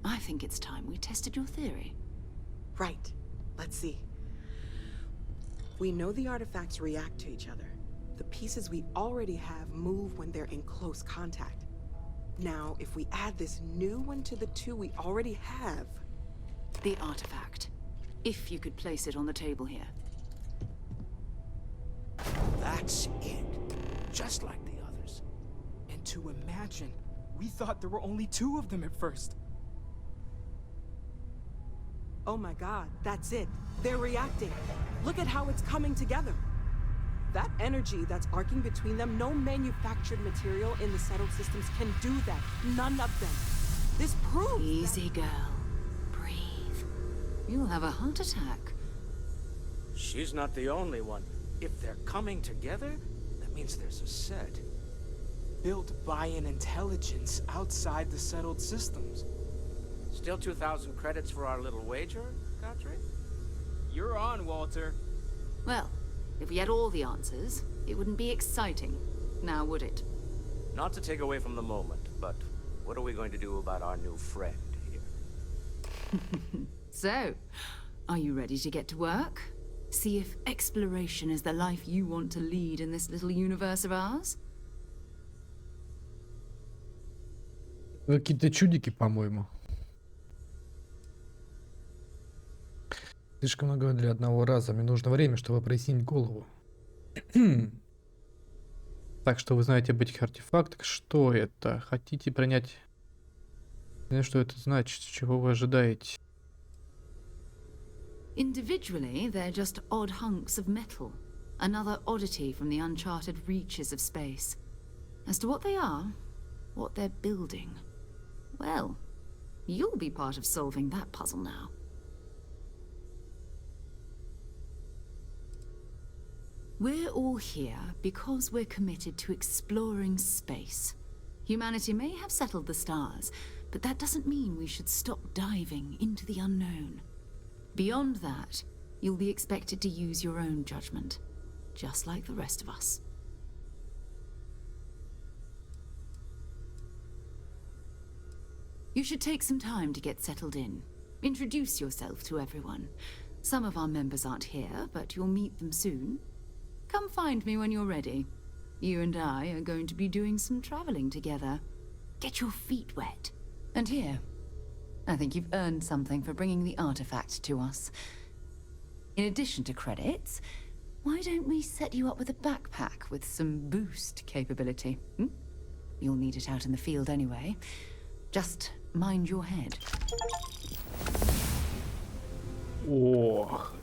L: I think it's time we tested your theory.
N: Right. Let's see. We know the artifacts react to each other. The pieces we already have move when they're in close contact. Now, if we add this new one to the two we already have...
L: The artifact. If you could place it on the table here.
I: That's it. Just like the others.
M: And to imagine, we thought there were only two of them at first.
N: Oh my god, that's it. They're reacting. Look at how it's coming together. That energy that's arcing between them, no manufactured material in the settled systems can do that. None of them. This proves...
L: Easy, girl. Breathe. You'll have a heart attack.
I: She's not the only one. If they're coming together, that means there's a set.
M: Built by an intelligence outside the settled systems.
I: Still 2,000 credits for our little wager, Godfrey?
M: You're on, Walter.
L: Well, if we had all the answers, it wouldn't be exciting, now would it?
I: Not to take away from the moment, but what are we going to do about our new friend here?
L: So, are you ready to get to work? See if exploration is the life you want to lead in this little universe of ours?
A: Какие-то чудики, по-моему. Слишком много для одного раза. Мне нужно время, чтобы прояснить голову. Так, что вы знаете об этих артефактах? Что это? Хотите принять... Что это значит? Чего вы ожидаете?
L: Individually, they're just odd hunks of metal. Another oddity from the uncharted reaches of space. As to what they are, what they're building, well, you'll be part of solving that puzzle now. We're all here because we're committed to exploring space. Humanity may have settled the stars, but that doesn't mean we should stop diving into the unknown. Beyond that, you'll be expected to use your own judgment, just like the rest of us. You should take some time to get settled in. Introduce yourself to everyone. Some of our members aren't here, but you'll meet them soon. Come find me when you're ready. You and I are going to be doing some traveling together. Get your feet wet. And here, I think you've earned something for bringing the artifact to us. In addition to credits, why don't we set you up with a backpack with some boost capability? Hmm? You'll need it out in the field anyway. Just mind your head.
A: Ох,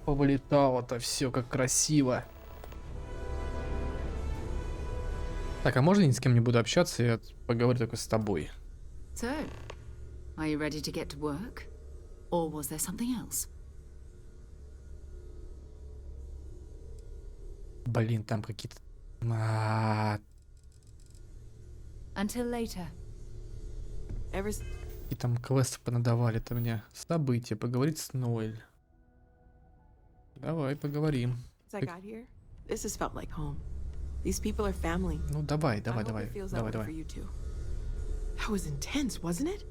A: повылетало-то все как красиво. Так, а можно я ни с кем не буду общаться, я поговорю только с тобой?
L: So, are you ready to get to work? Or was there something else?
A: Блин, там какие-то...
L: Until later.
A: И там квесты понадавали-то мне. События, поговорить с Ноэль. Давай, поговорим.
N: Since I got here, this has felt like home. These people are family.
A: Ну давай.
N: I hope it feels that way for you too. That was intense, wasn't it?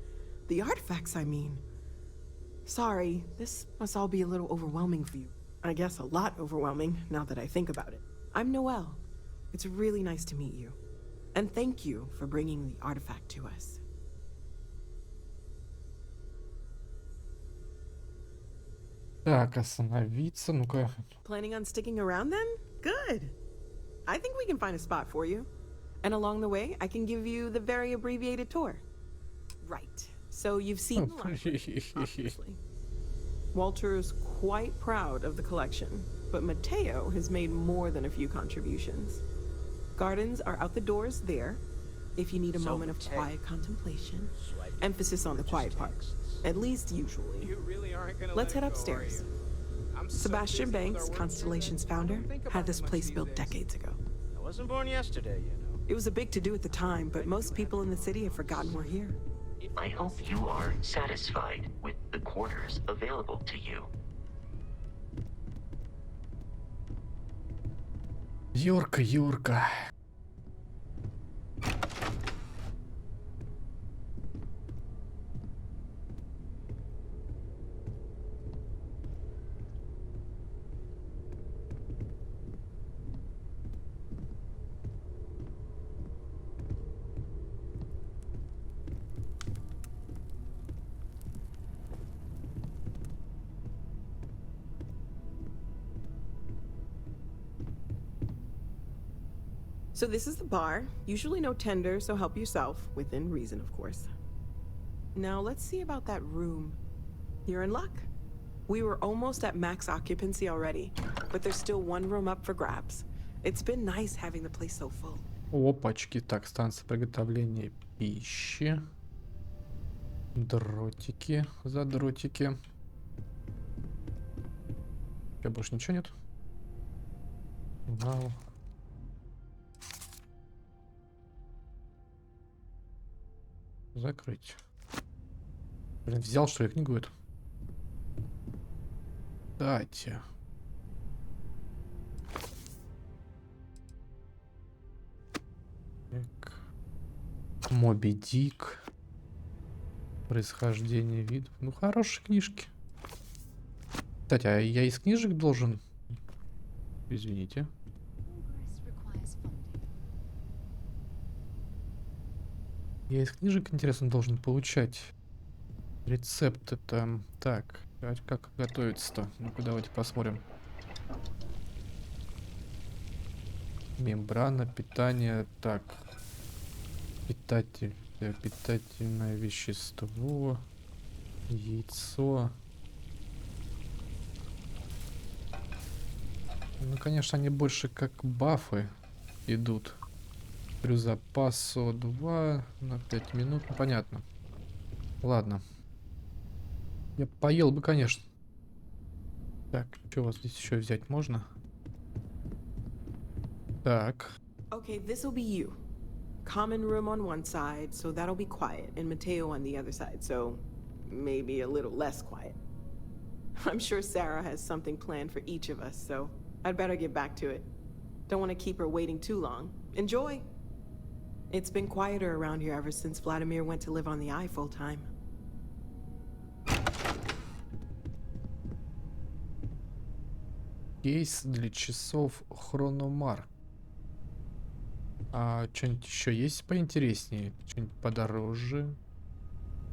N: The artifacts, I mean. Sorry, this must all be a little overwhelming for you. I guess a lot overwhelming, now that I think about it. I'm Noelle. It's really nice to meet you. And thank you for bringing the artifact to us.
A: Так, остановиться, ну-ка.
N: Planning on sticking around then? Good. I think we can find a spot for you. And along the way, I can give you the very abbreviated tour. Right. So you've seen the library, obviously. Walter is quite proud of the collection, but Mateo has made more than a few contributions. Gardens are out the doors there, if you need a moment of quiet contemplation. Emphasis on the quiet part, at least usually. Let's head upstairs. Sebastian Banks, Constellation's founder, had this place built decades ago.
I: I wasn't born yesterday, you know.
N: It was a big to-do at the time, but most people in the city have forgotten we're here.
K: I hope you are satisfied with the quarters available to you.
A: Юрка.
N: So this is the bar. Usually no tender, so help yourself, within reason, of course. Now let's see about that room. You're in luck. We were almost at max occupancy already, but there's still one room up for grabs. It's been nice having the place so full.
A: Опачки. Так, станция приготовления пищи. Дротики, задротики. У тебя больше ничего нет? Вау. Закрыть. Блин, взял что ли книгу эту? Дайте. Так. Моби Дик. Происхождение видов. Ну, хорошие книжки. Кстати, а я из книжек должен... Извините. Я из книжек, интересно, должен получать рецепты там. Так, а как готовиться-то? Ну-ка, давайте посмотрим. Мембрана, питание. Так. Питательное вещество. Яйцо. Ну, конечно, они больше как бафы идут. Плюс запас СО2 на 5 минут. Ну, понятно. Ладно. Я поел бы, конечно. Так, что у вас здесь еще взять можно? Так.
N: Okay, this will be you. Common room on one side, so that'll be quiet, and Mateo on the other side, so maybe a little less quiet. I'm sure Sarah has something planned for each of us, so I'd better get back to it. Don't want to keep her waiting too long. Enjoy! It's been quieter around here ever since Vladimir went to live on the Eye full-time.
A: Кейс для часов хрономар. А что-нибудь еще есть поинтереснее? Что-нибудь подороже?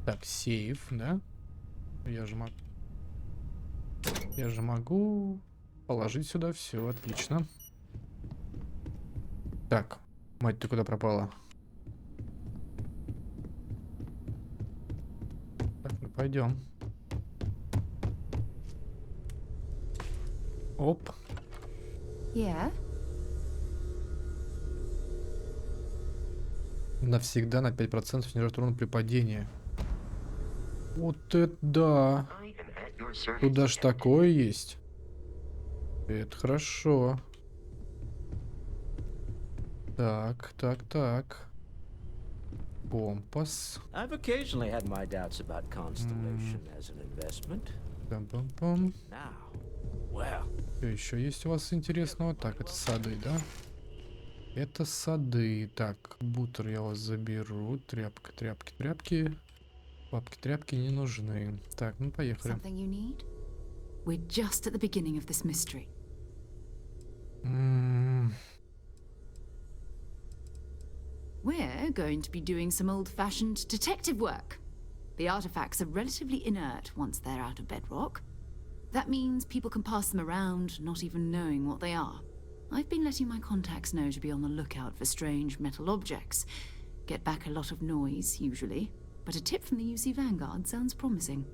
A: Так, сейф, да? Я же могу положить сюда все, отлично. Так, мать, ты куда пропала? Так, ну пойдем. Оп.
L: Yeah.
A: Навсегда на 5% снижает урон при падении. Вот это да. Тут даже такое есть. Это хорошо. Так, так, так. Компас.
I: I've occasionally had my doubts about Constellation as an investment.
A: Пам-пам-пам.
I: Now, well.
A: Что еще есть у вас интересного? Так, это сады, да? Это сады. Так, бутер я вас заберу. Тряпка, тряпки, тряпки. Папки, тряпки не нужны. Так, ну поехали.
L: Something you need? We're just at the beginning of this mystery. We're going to be doing some old-fashioned detective work. The artifacts are relatively inert once they're out of bedrock. That means people can pass them around, not even knowing what they are. I've been letting my contacts know to be on the lookout for strange metal objects. Get back a lot of noise, usually. But a tip from the UC Vanguard sounds promising.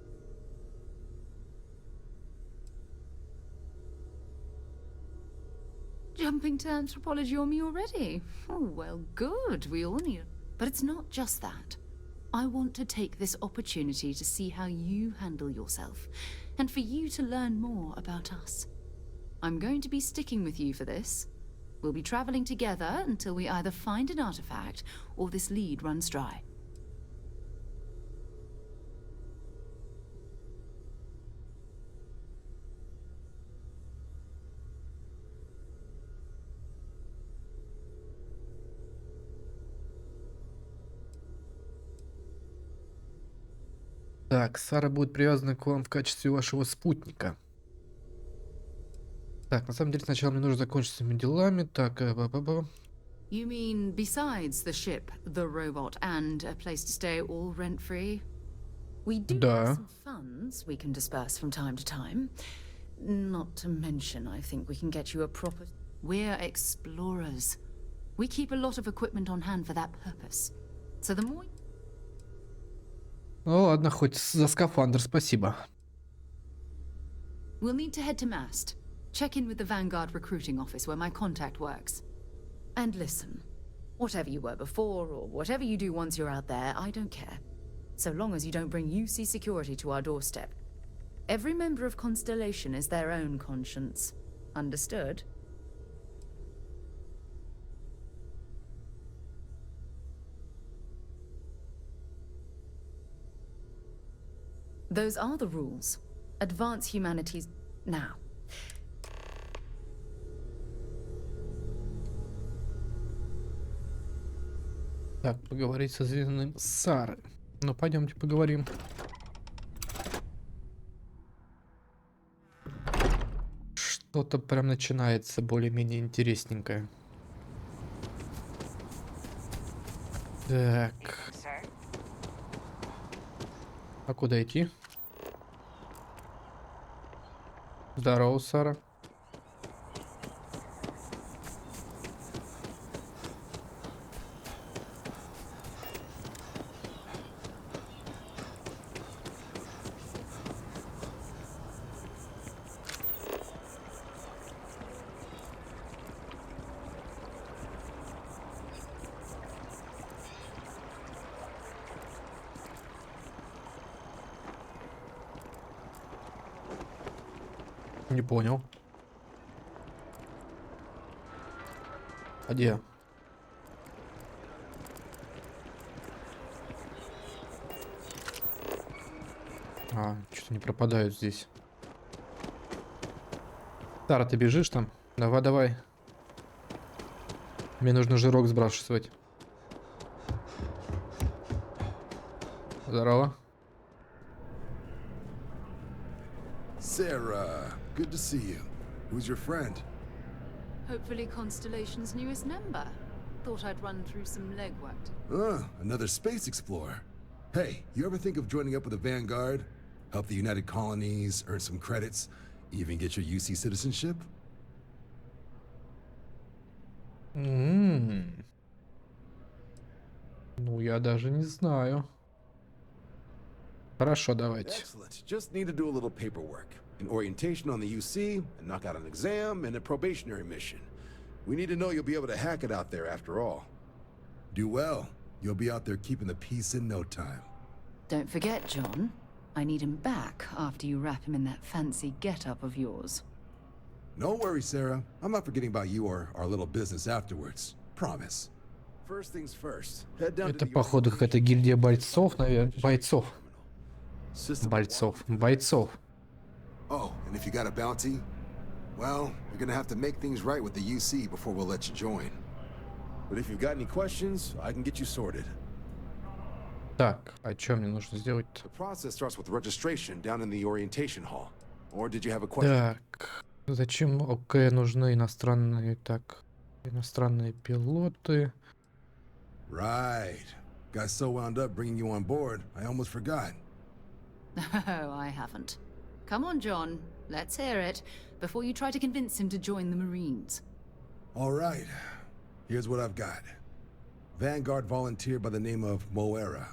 L: Jumping to anthropology on me already? Oh, well, good. We all need it. But it's not just that. I want to take this opportunity to see how you handle yourself, and for you to learn more about us. I'm going to be sticking with you for this. We'll be traveling together until we either find an artifact or this lead runs dry.
A: Так, Сара будет привязана к вам в качестве вашего спутника. Так, на самом деле сначала мне нужно закончить с этими делами. Так,
L: You mean besides the ship, the robot, and a place to stay all rent-free? We do have some funds we can disperse from time to time. Not to mention, I think we can get you a proper... We're explorers. We keep a lot of equipment on hand for that purpose. So the more...
A: Ну ладно, хоть за скафандр, спасибо.
L: We'll need to head to Mast. Check in with the Vanguard recruiting office where my contact works. And listen, whatever you were before or whatever you do once you're out there, I don't care. So long as you don't bring UC security to our doorstep. Every member of Constellation is their own conscience. Understood? Those are the rules. Advance humanities now.
A: Так, поговорить со звездным Сары. Ну, пойдемте поговорим. Что-то прям начинается более-менее интересненькое. Так. А куда идти? Здорово, Сара. Не понял. А где? А, что-то не пропадают здесь. Сара, ты бежишь там? Давай, давай. Мне нужно жирок сбрасывать. Здорово.
O: Sarah, good to see you. Who's your friend?
L: Hopefully Constellation's newest member. Thought I'd run through some legwork.
O: Another space explorer. Hey, you ever think of joining up with the Vanguard? Help the United Colonies, earn some credits, even get your UC citizenship?
A: Ну, я даже не знаю. Хорошо, давайте.
O: Excellent. Just need to do a little paperwork. An orientation on the UC, and knock out an exam, and a probationary mission. We need to know you'll be able to hack it out there after all. Do well. You'll be out there keeping the peace in no time.
L: Don't forget, John. I need him back after you wrap him in that fancy get-up of yours.
O: No worries, Sarah. I'm not forgetting about you or our little business afterwards. Promise. First things first. Head down
A: Это,
O: to the
A: походу, какая-то гильдия бойцов, наверное. Бойцов. Бойцов.
O: Oh, and if you got a bounty, well, you're gonna have to make things right with the UC before we'll let you join. But if you've got any questions, I can get you sorted.
A: Так, а что мне нужно сделать?
O: The process starts with registration down in the orientation hall. Or did you have a question?
A: Так, зачем ОК нужны иностранные, так, иностранные пилоты?
O: Right. Got so wound up bringing you on board, I almost forgot.
L: Oh, I haven't. Come on, John. Let's hear it, before you try to convince him to join the Marines.
O: All right. Here's what I've got. Vanguard volunteer by the name of Moera.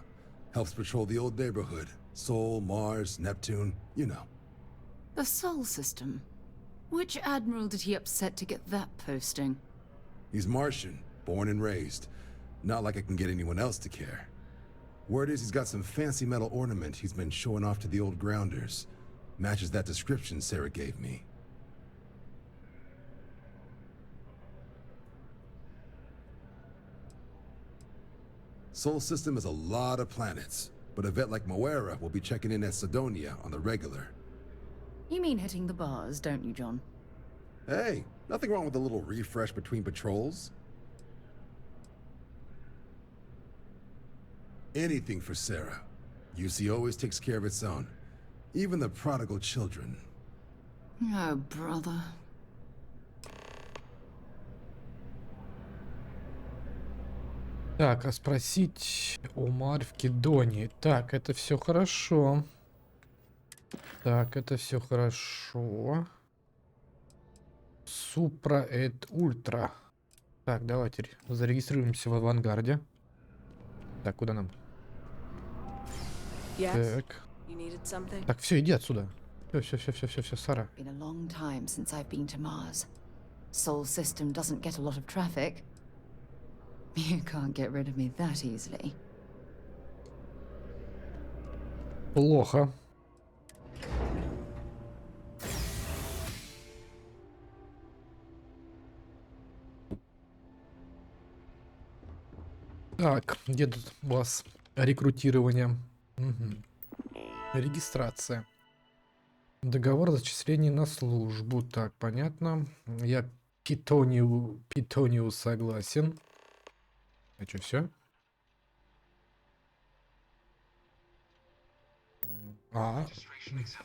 O: Helps patrol the old neighborhood. Sol, Mars, Neptune, you know.
L: The Sol system? Which admiral did he upset to get that posting?
O: He's Martian, born and raised. Not like I can get anyone else to care. Word is he's got some fancy metal ornament he's been showing off to the old grounders. Matches that description Sarah gave me. Sol system is a lot of planets, but a vet like Moera will be checking in at Sidonia on the regular.
L: You mean hitting the bars, don't you, John?
O: Hey, nothing wrong with a little refresh between patrols. Anything for Sarah. UC always takes care of its own. Even the prodigal children.
L: Oh, brother.
A: Так, а спросить о Марвке Дони. Так, это все хорошо. Так, это все хорошо. Супра эт ультра. Так, давайте зарегистрируемся в авангарде. Так, куда нам?
E: Yes?
A: Так.
E: You needed something?
A: Так, все, иди отсюда. Все, Сара.
L: Been a long time since I've been to Mars. Sol system doesn't get a lot of traffic. You can't get rid of me that easily.
A: Плохо. Так, где тут у вас рекрутирование? Угу. Регистрация. Договор о зачислении на службу. Так, понятно. Я Питонию согласен. А что, все?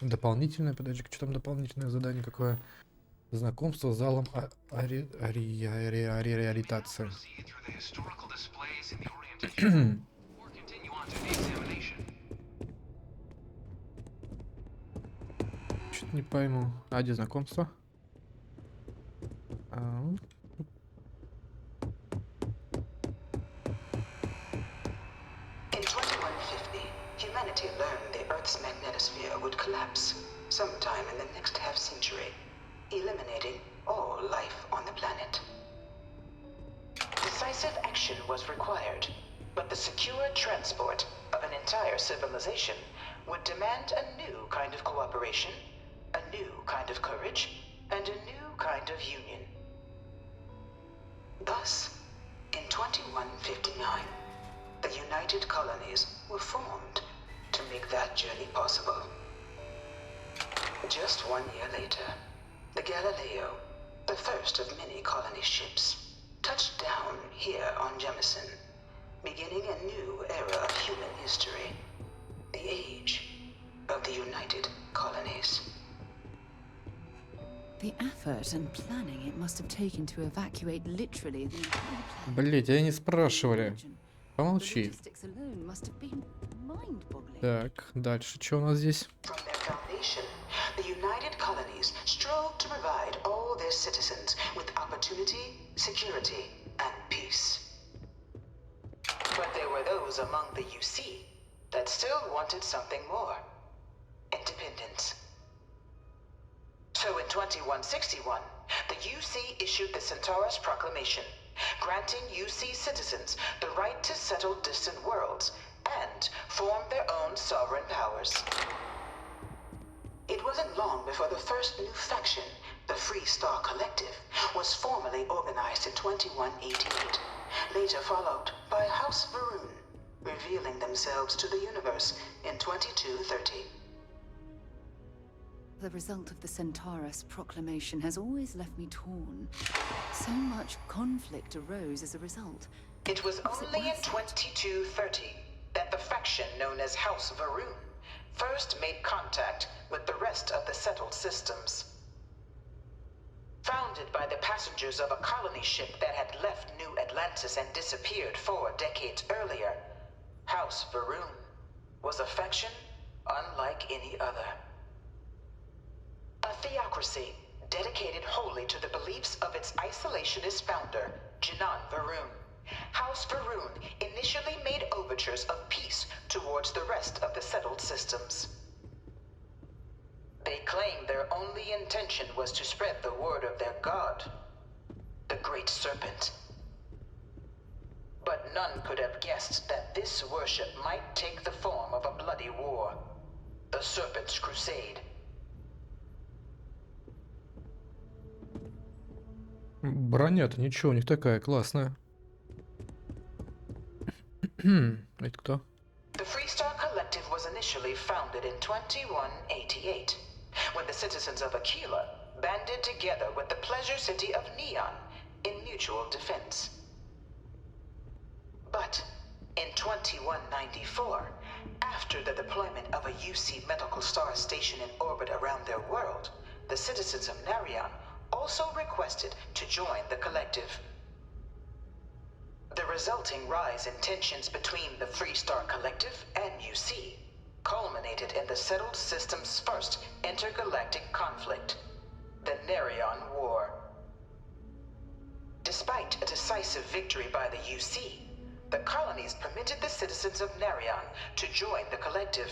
A: Дополнительное, подожди, что там дополнительное задание какое? Знакомство с залом реабилитации. Что-то не пойму. А где знакомство?
P: Humanity learned the Earth's magnetosphere would collapse sometime in the next half-century, eliminating all life on the planet. Decisive action was required, but the secure transport of an entire civilization would demand a new kind of cooperation, a new kind of courage, and a new kind of union. Thus, in 2159, the United Colonies were formed to make that journey possible. Just 1 year later, the Galileo, the first of many colony ships, touched down here on Jemison, beginning a new era of human history, the age of the United Colonies.
L: The effort and planning it must have taken to evacuate literally the entire planet.
A: Блять, они не спрашивали. Помолчи. Так, дальше что у нас здесь?
P: From their foundation, the United Colonies strove to provide all their citizens with opportunity, security, and peace. But there were those among the UC that still wanted something more. Independence. So in 2161, the UC issued the Centaurus Proclamation, granting UC citizens the right to settle distant worlds and form their own sovereign powers. It wasn't long before the first new faction, the Free Star Collective, was formally organized in 2188, later followed by House Varun, revealing themselves to the universe in 2230.
L: The result of the Centaurus Proclamation has always left me torn. So much conflict arose as a result.
P: It was only in 2230 that the faction known as House Varun first made contact with the rest of the settled systems. Founded by the passengers of a colony ship that had left New Atlantis and disappeared 4 decades earlier, House Varun was a faction unlike any other. A theocracy dedicated wholly to the beliefs of its isolationist founder, Jinan Varun. House Varun initially made overtures of peace towards the rest of the settled systems. They claimed their only intention was to spread the word of their god, the Great Serpent. But none could have guessed that this worship might take the form of a bloody war, the Serpent's Crusade.
A: Броня-то ничего, у них такая классная. Это кто?
P: The Free Star Collective was initially founded in 2188, when the citizens of Aquila banded together with the pleasure city of Neon in mutual defense. But in 2194, after the deployment of a UC medical star station in orbit around their world, the citizens of Narion also requested to join the collective. The resulting rise in tensions between the Free Star Collective and UC culminated in the settled system's first intergalactic conflict, the Narion War. Despite a decisive victory by the UC, the colonies permitted the citizens of Narion to join the collective,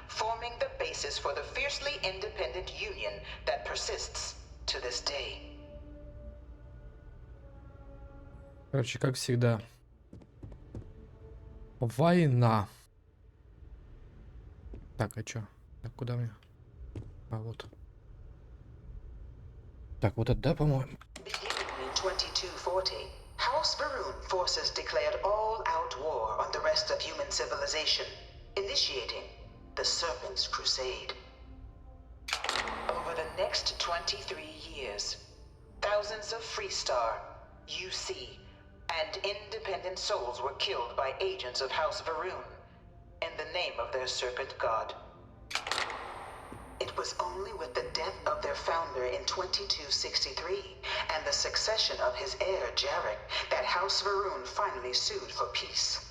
P: forming the basis for the fiercely independent union that persists to this day.
A: Короче, как всегда. Война. Так, а чё? Так, куда мне? А, вот. Так, вот это, да, по-моему?
P: Beginning in 2240, House Varun forces declared all-out war on the rest of human civilization, initiating the Serpent's Crusade. Over the next 23 years, thousands of Free Star, UC, and independent souls were killed by agents of House Varun in the name of their serpent god. It was only with the death of their founder in 2263 and the succession of his heir Jarek that House Varun finally sued for peace.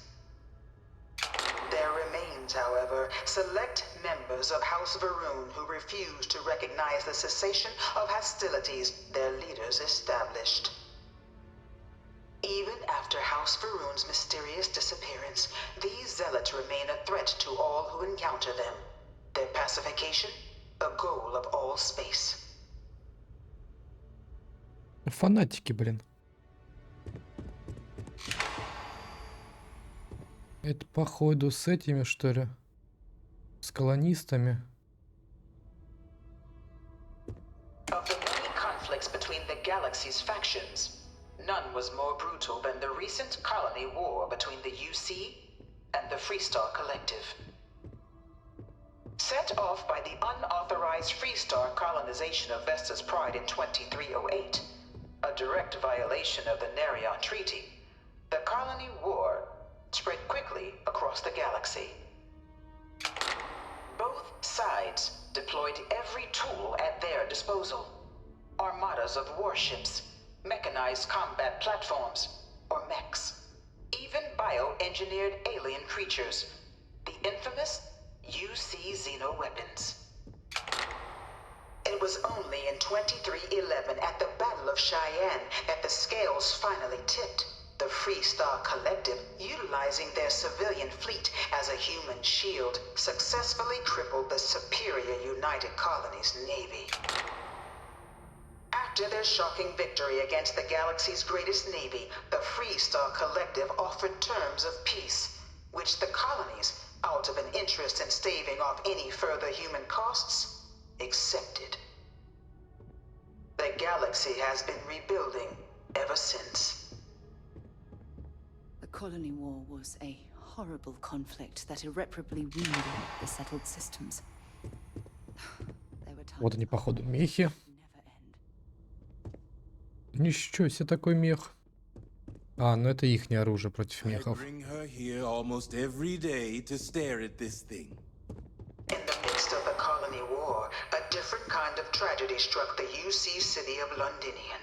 P: There remains, however, select members of House Varun who refuse to recognize the cessation of hostilities their leaders established. Even after House Varun's mysterious disappearance, these zealots remain a threat to all who encounter them. Their pacification, a goal of all space.
A: Фанатики, блин. Это походу с этими, что ли? С колонистами.
P: Of the many conflicts between the galaxy's factions, none was more brutal than the recent colony war between the UC and the Free Star Collective. Set off by the unauthorized Free Star colonization of Vesta's Pride in 2308, a direct violation of the Narion Treaty, the colony war spread quickly across the galaxy. Both sides deployed every tool at their disposal. armadas of warships, mechanized combat platforms, or mechs, even bioengineered alien creatures, the infamous UC xeno-weapons. It was only in 2311 at the Battle of Cheyenne that the scales finally tipped. The Free Star Collective, utilizing their civilian fleet as a human shield, successfully crippled the superior United Colonies Navy. After their shocking victory against the galaxy's greatest navy, the Free Star Collective offered terms of peace, which the colonies, out of an interest in staving off any further human costs, accepted. The galaxy has been rebuilding ever since.
L: The Colony War was a horrible conflict that irreparably wounded the settled systems. There were times
A: Вот они, походу, мехи. Ничего себе такой мех. А, ну это ихнее оружие против мехов.
Q: Bring her here almost every day to stare at this thing.
P: In the midst of the Colony War, a different kind of tragedy struck the UC city of Londinian.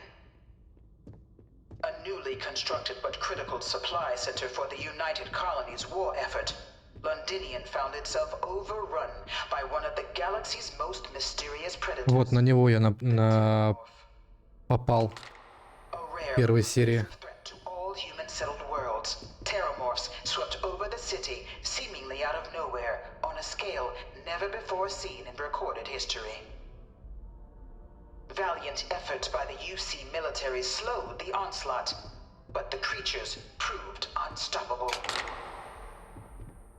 P: A newly constructed but critical supply center for the United Colonies' war effort, Londinian found itself overrun by one of the galaxy's most mysterious predators.
A: Вот на него я попал в первой серии.
P: All human-settled worlds, terramorphs swept over the city, seemingly out of nowhere, on a scale never before seen in recorded history. Valiant efforts by the UC military slowed the onslaught, but the creatures proved unstoppable.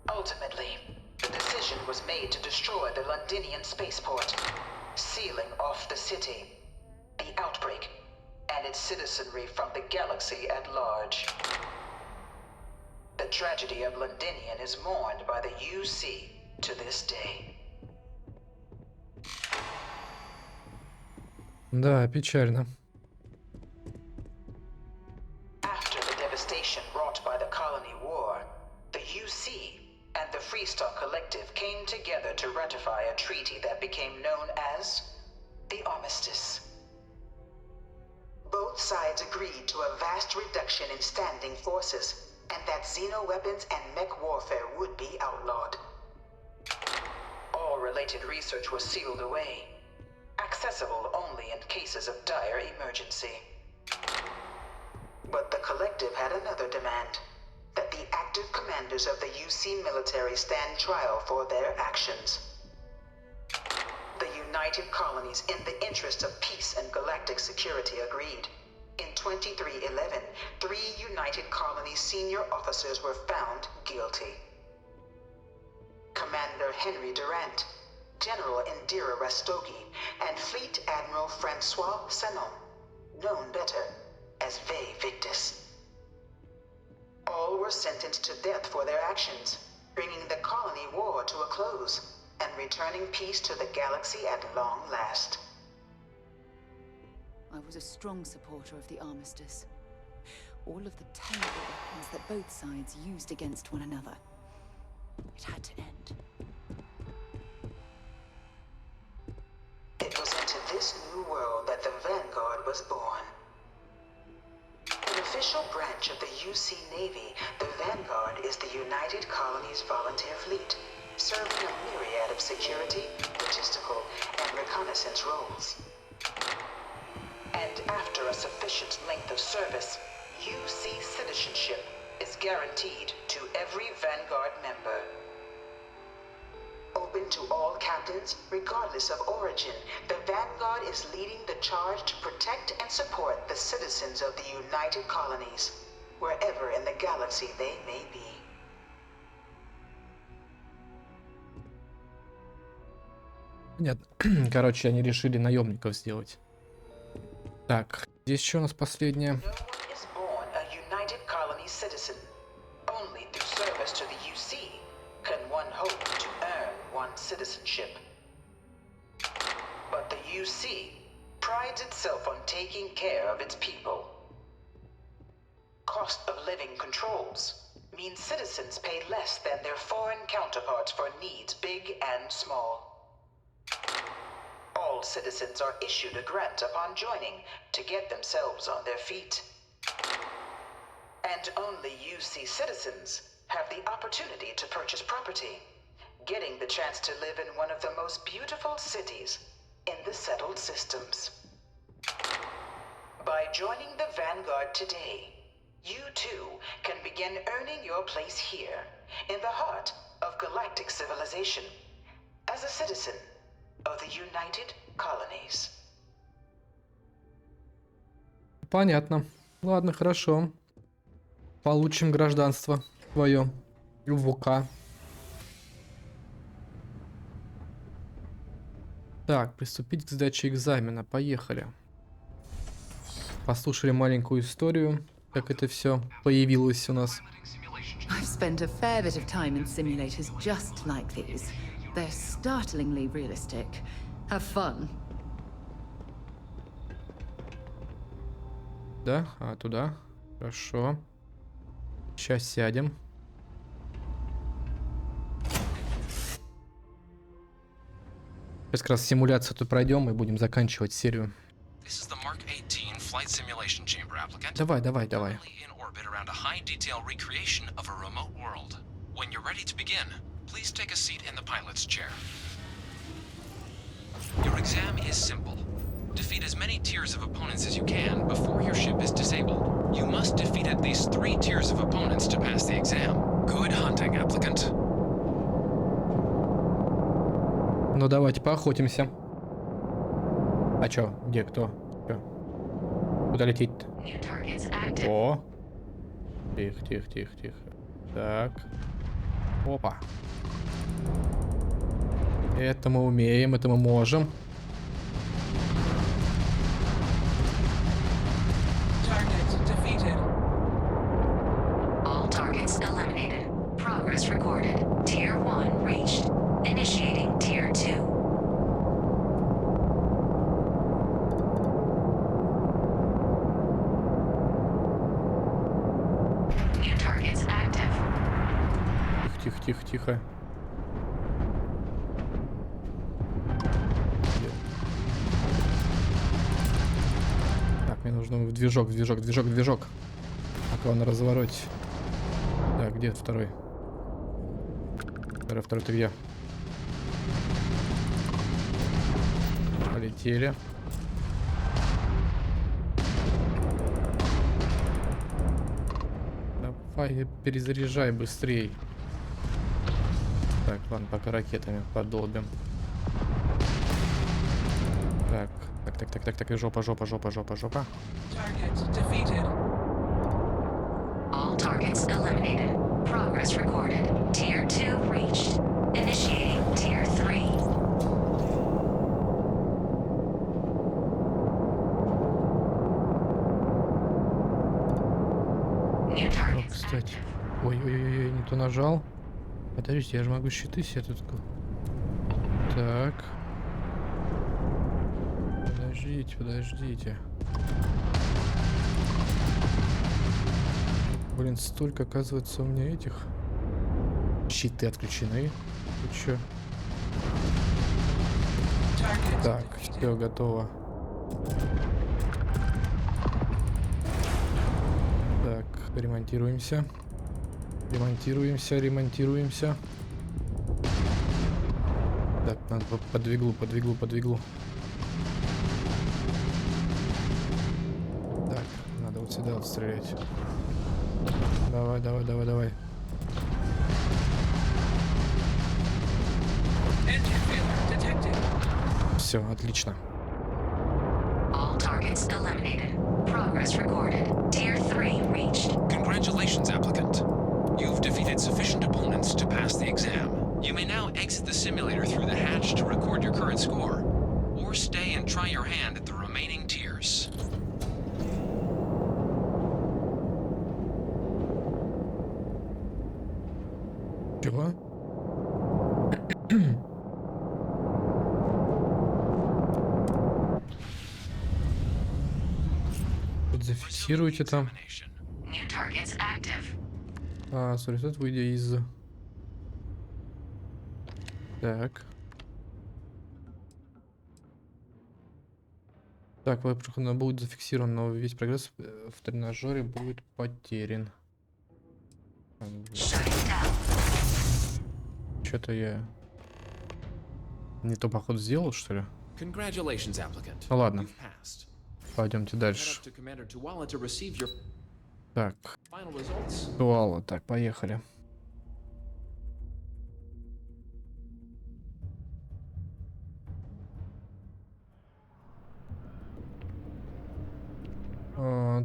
P: Ultimately, the decision was made to destroy the Londinian spaceport, sealing off the city, the outbreak, and its citizenry from the galaxy at large. The tragedy of Londinian is mourned by the UC to this day.
A: Да, печально.
P: After the devastation wrought by the Colony War, the UC and the Free Star Collective came together to ratify a treaty that became known as the Armistice. Both sides agreed to a vast reduction in standing forces, and that xeno-weapons and mech warfare would be outlawed. All related research was sealed away, accessible only in cases of dire emergency. But the Collective had another demand, that the active commanders of the UC military stand trial for their actions. The United Colonies, in the interest of peace and galactic security, agreed. In 2311, 3 United Colonies senior officers were found guilty. Commander Henry Durant, General Indira Rastogi, and Fleet Admiral Francois Sanon, known better as Ve Victus. All were sentenced to death for their actions, bringing the colony war to a close and returning peace to the galaxy at long last.
L: I was a strong supporter of the Armistice. All of the terrible weapons that both sides used against one another. It had to end.
P: It was into this new world that the Vanguard was born. An official branch of the UC Navy, the Vanguard is the United Colonies Volunteer Fleet, serving a myriad of security, logistical, and reconnaissance roles. And after a sufficient length of service, UC citizenship is guaranteed to every Vanguard member. Open to all captains, regardless of origin, the Vanguard is leading the charge to protect and support the citizens of the United Colonies, wherever in the galaxy they may be.
A: Понятно. Короче, они решили наемников сделать. Так, здесь еще у нас последнее.
P: Is born a United Colonies citizen. Only through service to the UC can one hope to earn one's citizenship. But the UC prides itself on taking care of its people. Cost of living controls mean citizens pay less than their foreign counterparts for needs big and small. All all citizens are issued a grant upon joining to get themselves on their feet. And only UC citizens have the opportunity to purchase property, getting the chance to live in one of the most beautiful cities in the settled systems. By joining the Vanguard today, you too can begin earning your place here, in the heart of galactic civilization, as a citizen of the United Colonies.
A: Понятно. Ладно, хорошо. Получим гражданство свое. ВК. Так, приступить к сдаче экзамена. Поехали. Послушали маленькую историю, как это все появилось у нас.
L: I've spent a fair bit of time in simulators just like these. They're startlingly realistic. Have fun.
A: Да? А, туда. Хорошо. Сейчас сядем. Сейчас как раз симуляцию тут пройдем и будем заканчивать серию. Давай, давай, давай.
R: Around a high detail recreation of a remote world. When you're ready to begin, please take a seat in the pilot's chair. Your exam is simple. Defeat as many tiers of opponents as you can before your ship is disabled. You must defeat at least 3 tiers of opponents to pass the exam. Good hunting, applicant.
A: Ну давайте поохотимся. А чё? Где кто? Чё? Куда лететь-то? О! Тихо, тихо, тихо, тихо. Так. Опа. Это мы умеем, это мы можем.
S: All targets eliminated. Progress recorded. Tier 1 reached. Initiating Tier 2.
A: Тихо, тихо, тихо. Так, мне нужно движок. Пока он на развороте. Так, где второй? Второй, ты где? Полетели. Давай, перезаряжай быстрей. Так, ладно, пока ракетами подолбим. Так, и жопа.
S: All targets eliminated. Progress recorded. Tier 2 reached. Initiating Tier 3.
A: О, кстати. Ой, не то нажал. Подождите, я же могу щиты себе тут... Так. Подождите. Блин, столько, оказывается, у меня этих... Щиты отключены. Ты чё? Так, все готово. Так, ремонтируемся. Так, надо подвиглу. Так, надо вот сюда вот стрелять. Давай. Все, отлично.
S: All targets eliminated. Progress recorded. Tier 3 reached.
R: Congratulations, applicant. You've defeated sufficient opponents to pass the exam. You may now exit the simulator through the hatch to record your current score, or stay and try your hand at the remaining tiers.
A: Чего? Тут зафиксируйте там.
S: New targets active.
A: А, сори, тут выйдя из... Так. Так, прохода будет зафиксирован, но весь прогресс в тренажере будет потерян. Что-то я не то, походу, сделал, что ли?
R: Congratulations, applicant.
A: Ну ладно.
R: You've passed.
A: Пойдемте
R: Head
A: дальше.
R: up to Commander Tuala to receive your
A: Так.
R: final results.
A: Туала. Так, поехали.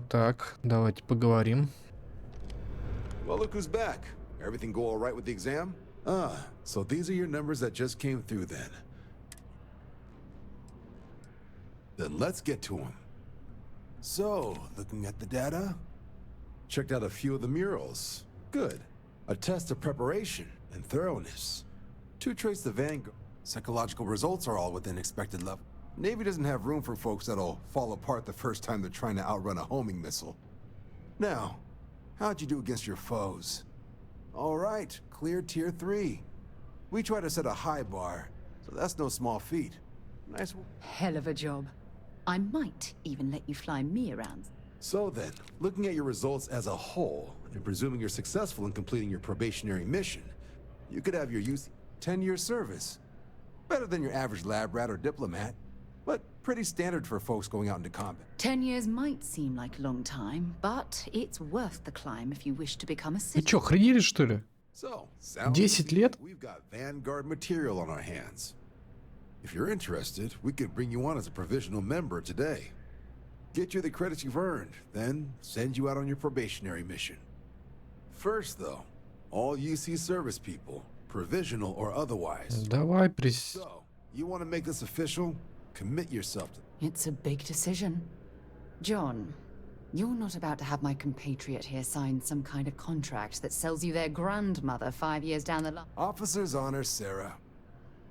A: Так, давайте поговорим.
O: Well, look who's back. Everything go all right with the exam? Ah, so these are your numbers that just came through then. Then let's get to them. So, looking at the data, checked out a few of the murals. Good. A test of preparation and thoroughness. 2 traits of Vanguard. Psychological results are all within expected level. Navy doesn't have room for folks that'll fall apart the first time they're trying to outrun a homing missile. Now, how'd you do against your foes? All right, clear tier 3. We try to set a high bar, so that's no small feat. Nice.
L: Hell of a job. I might even let you fly me around.
O: So then, looking at your results as a whole, and presuming you're successful in completing your probationary mission, you could have your 10-year service. Better than your average lab rat or diplomat, but pretty standard for folks going out into combat.
L: 10 years might seem like a long time, but it's worth the climb if you wish to become a
A: Вы
L: citizen.
A: чё, охренели, что ли?
O: So, sounds
A: 10 лет?
O: we've got Vanguard material on our hands. If you're interested, we could bring you on as a provisional member today. Get you the credits you've earned, then send you out on your probationary mission. First, though, all UC service people, provisional or otherwise.
A: Давай
O: So, you want to make this official? Commit yourself to.
L: It's a big decision. John, you're not about to have my compatriot here sign some kind of contract that sells you their grandmother 5 years down the line.
O: Officer's honor, Sarah.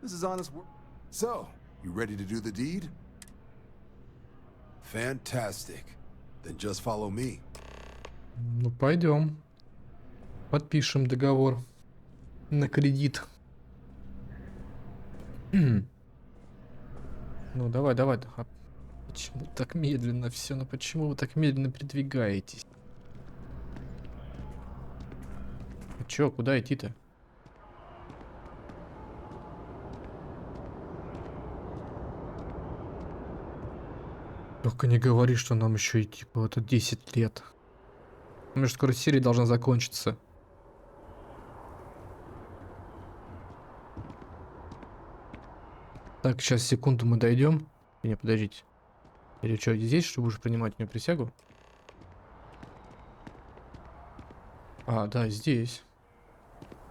O: This is honest work. So, you ready to do the deed? Fantastic. Then just follow me.
A: Ну, пойдем. Подпишем договор на кредит. Ну, давай, давай. А почему так медленно все? Ну, почему вы так медленно передвигаетесь? А чё, куда идти-то? Только не говори, что нам еще идти вот 10 лет. У меня же скоро серия должна закончиться. Так, сейчас, секунду, мы дойдем. Не, подождите. Или что, здесь, чтобы уже принимать мне присягу? А, да, здесь.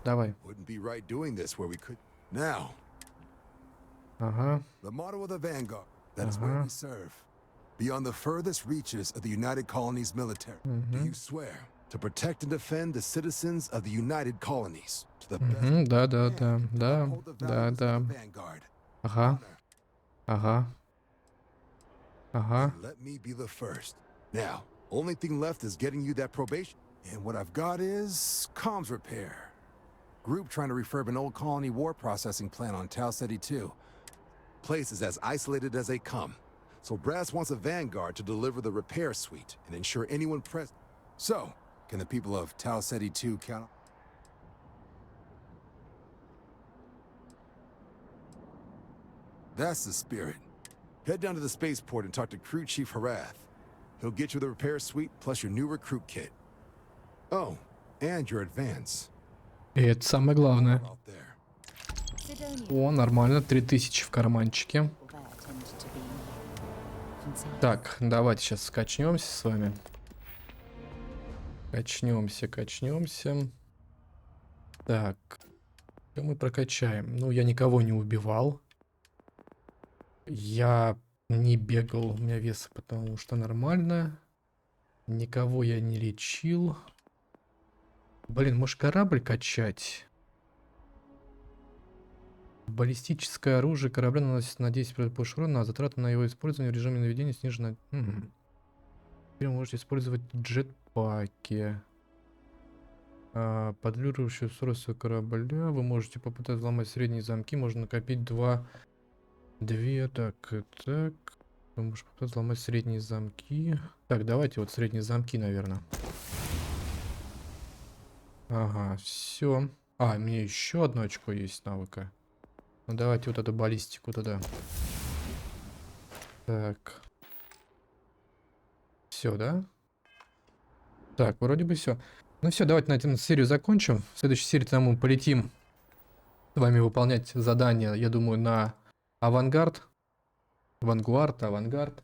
A: Давай.
O: Wouldn't be right doing this where we could. Now.
A: Ага.
O: The motto of the Vanguard. That is where we serve. Beyond the furthest reaches of the United Colonies military. Do you swear to protect and defend the citizens of the United Colonies to the best?
A: Да, да, да, да, да, да. Ага. Ага. Ага.
O: Let me be the first. Now, only thing left is getting you that probation. And what I've got is comms repair. Group trying to refurb an old colony war processing plant on Tau Ceti 2. Place is as isolated as they come. So Brass wants a Vanguard to deliver the repair suite and ensure anyone present. So, can the people of Tau Ceti 2 count? That's the spirit. Head down to the spaceport and talk to Crew Chief Harath. He'll get you the repair suite plus your new recruit kit. Oh, and your advance.
A: И это самое главное. О, нормально, 3000 в карманчике. Так, давайте сейчас скачнемся с вами. Качнемся, качнемся. Так, что мы прокачаем? Ну, я никого не убивал. Я не бегал, у меня веса, потому что нормально. Никого я не лечил. Блин, может корабль качать? Баллистическое оружие корабля наносит на 10% больше урона, а затраты на его использование в режиме наведения снижена. Теперь вы можете использовать джетпаки. Подвиживающее устройство корабля. Вы можете попытаться взломать средние замки. Можно накопить 2. Так, так. Можешь взломать средние замки. Так, давайте вот средние замки, наверное. Ага, все. А, у меня еще одно очко есть навыка. Ну давайте вот эту баллистику туда. Так. Все, да? Так, вроде бы все. Ну все, давайте на этом серию закончим. В следующей серии мы полетим с вами выполнять задания, я думаю, на авангард. Авангард.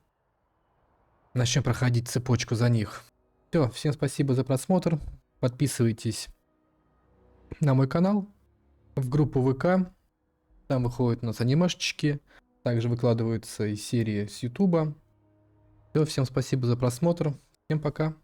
A: Начнем проходить цепочку за них. Все, всем спасибо за просмотр. Подписывайтесь на мой канал, в группу ВК. Там выходят у нас анимешечки. Также выкладываются и серии с Ютуба. Все, всем спасибо за просмотр. Всем пока.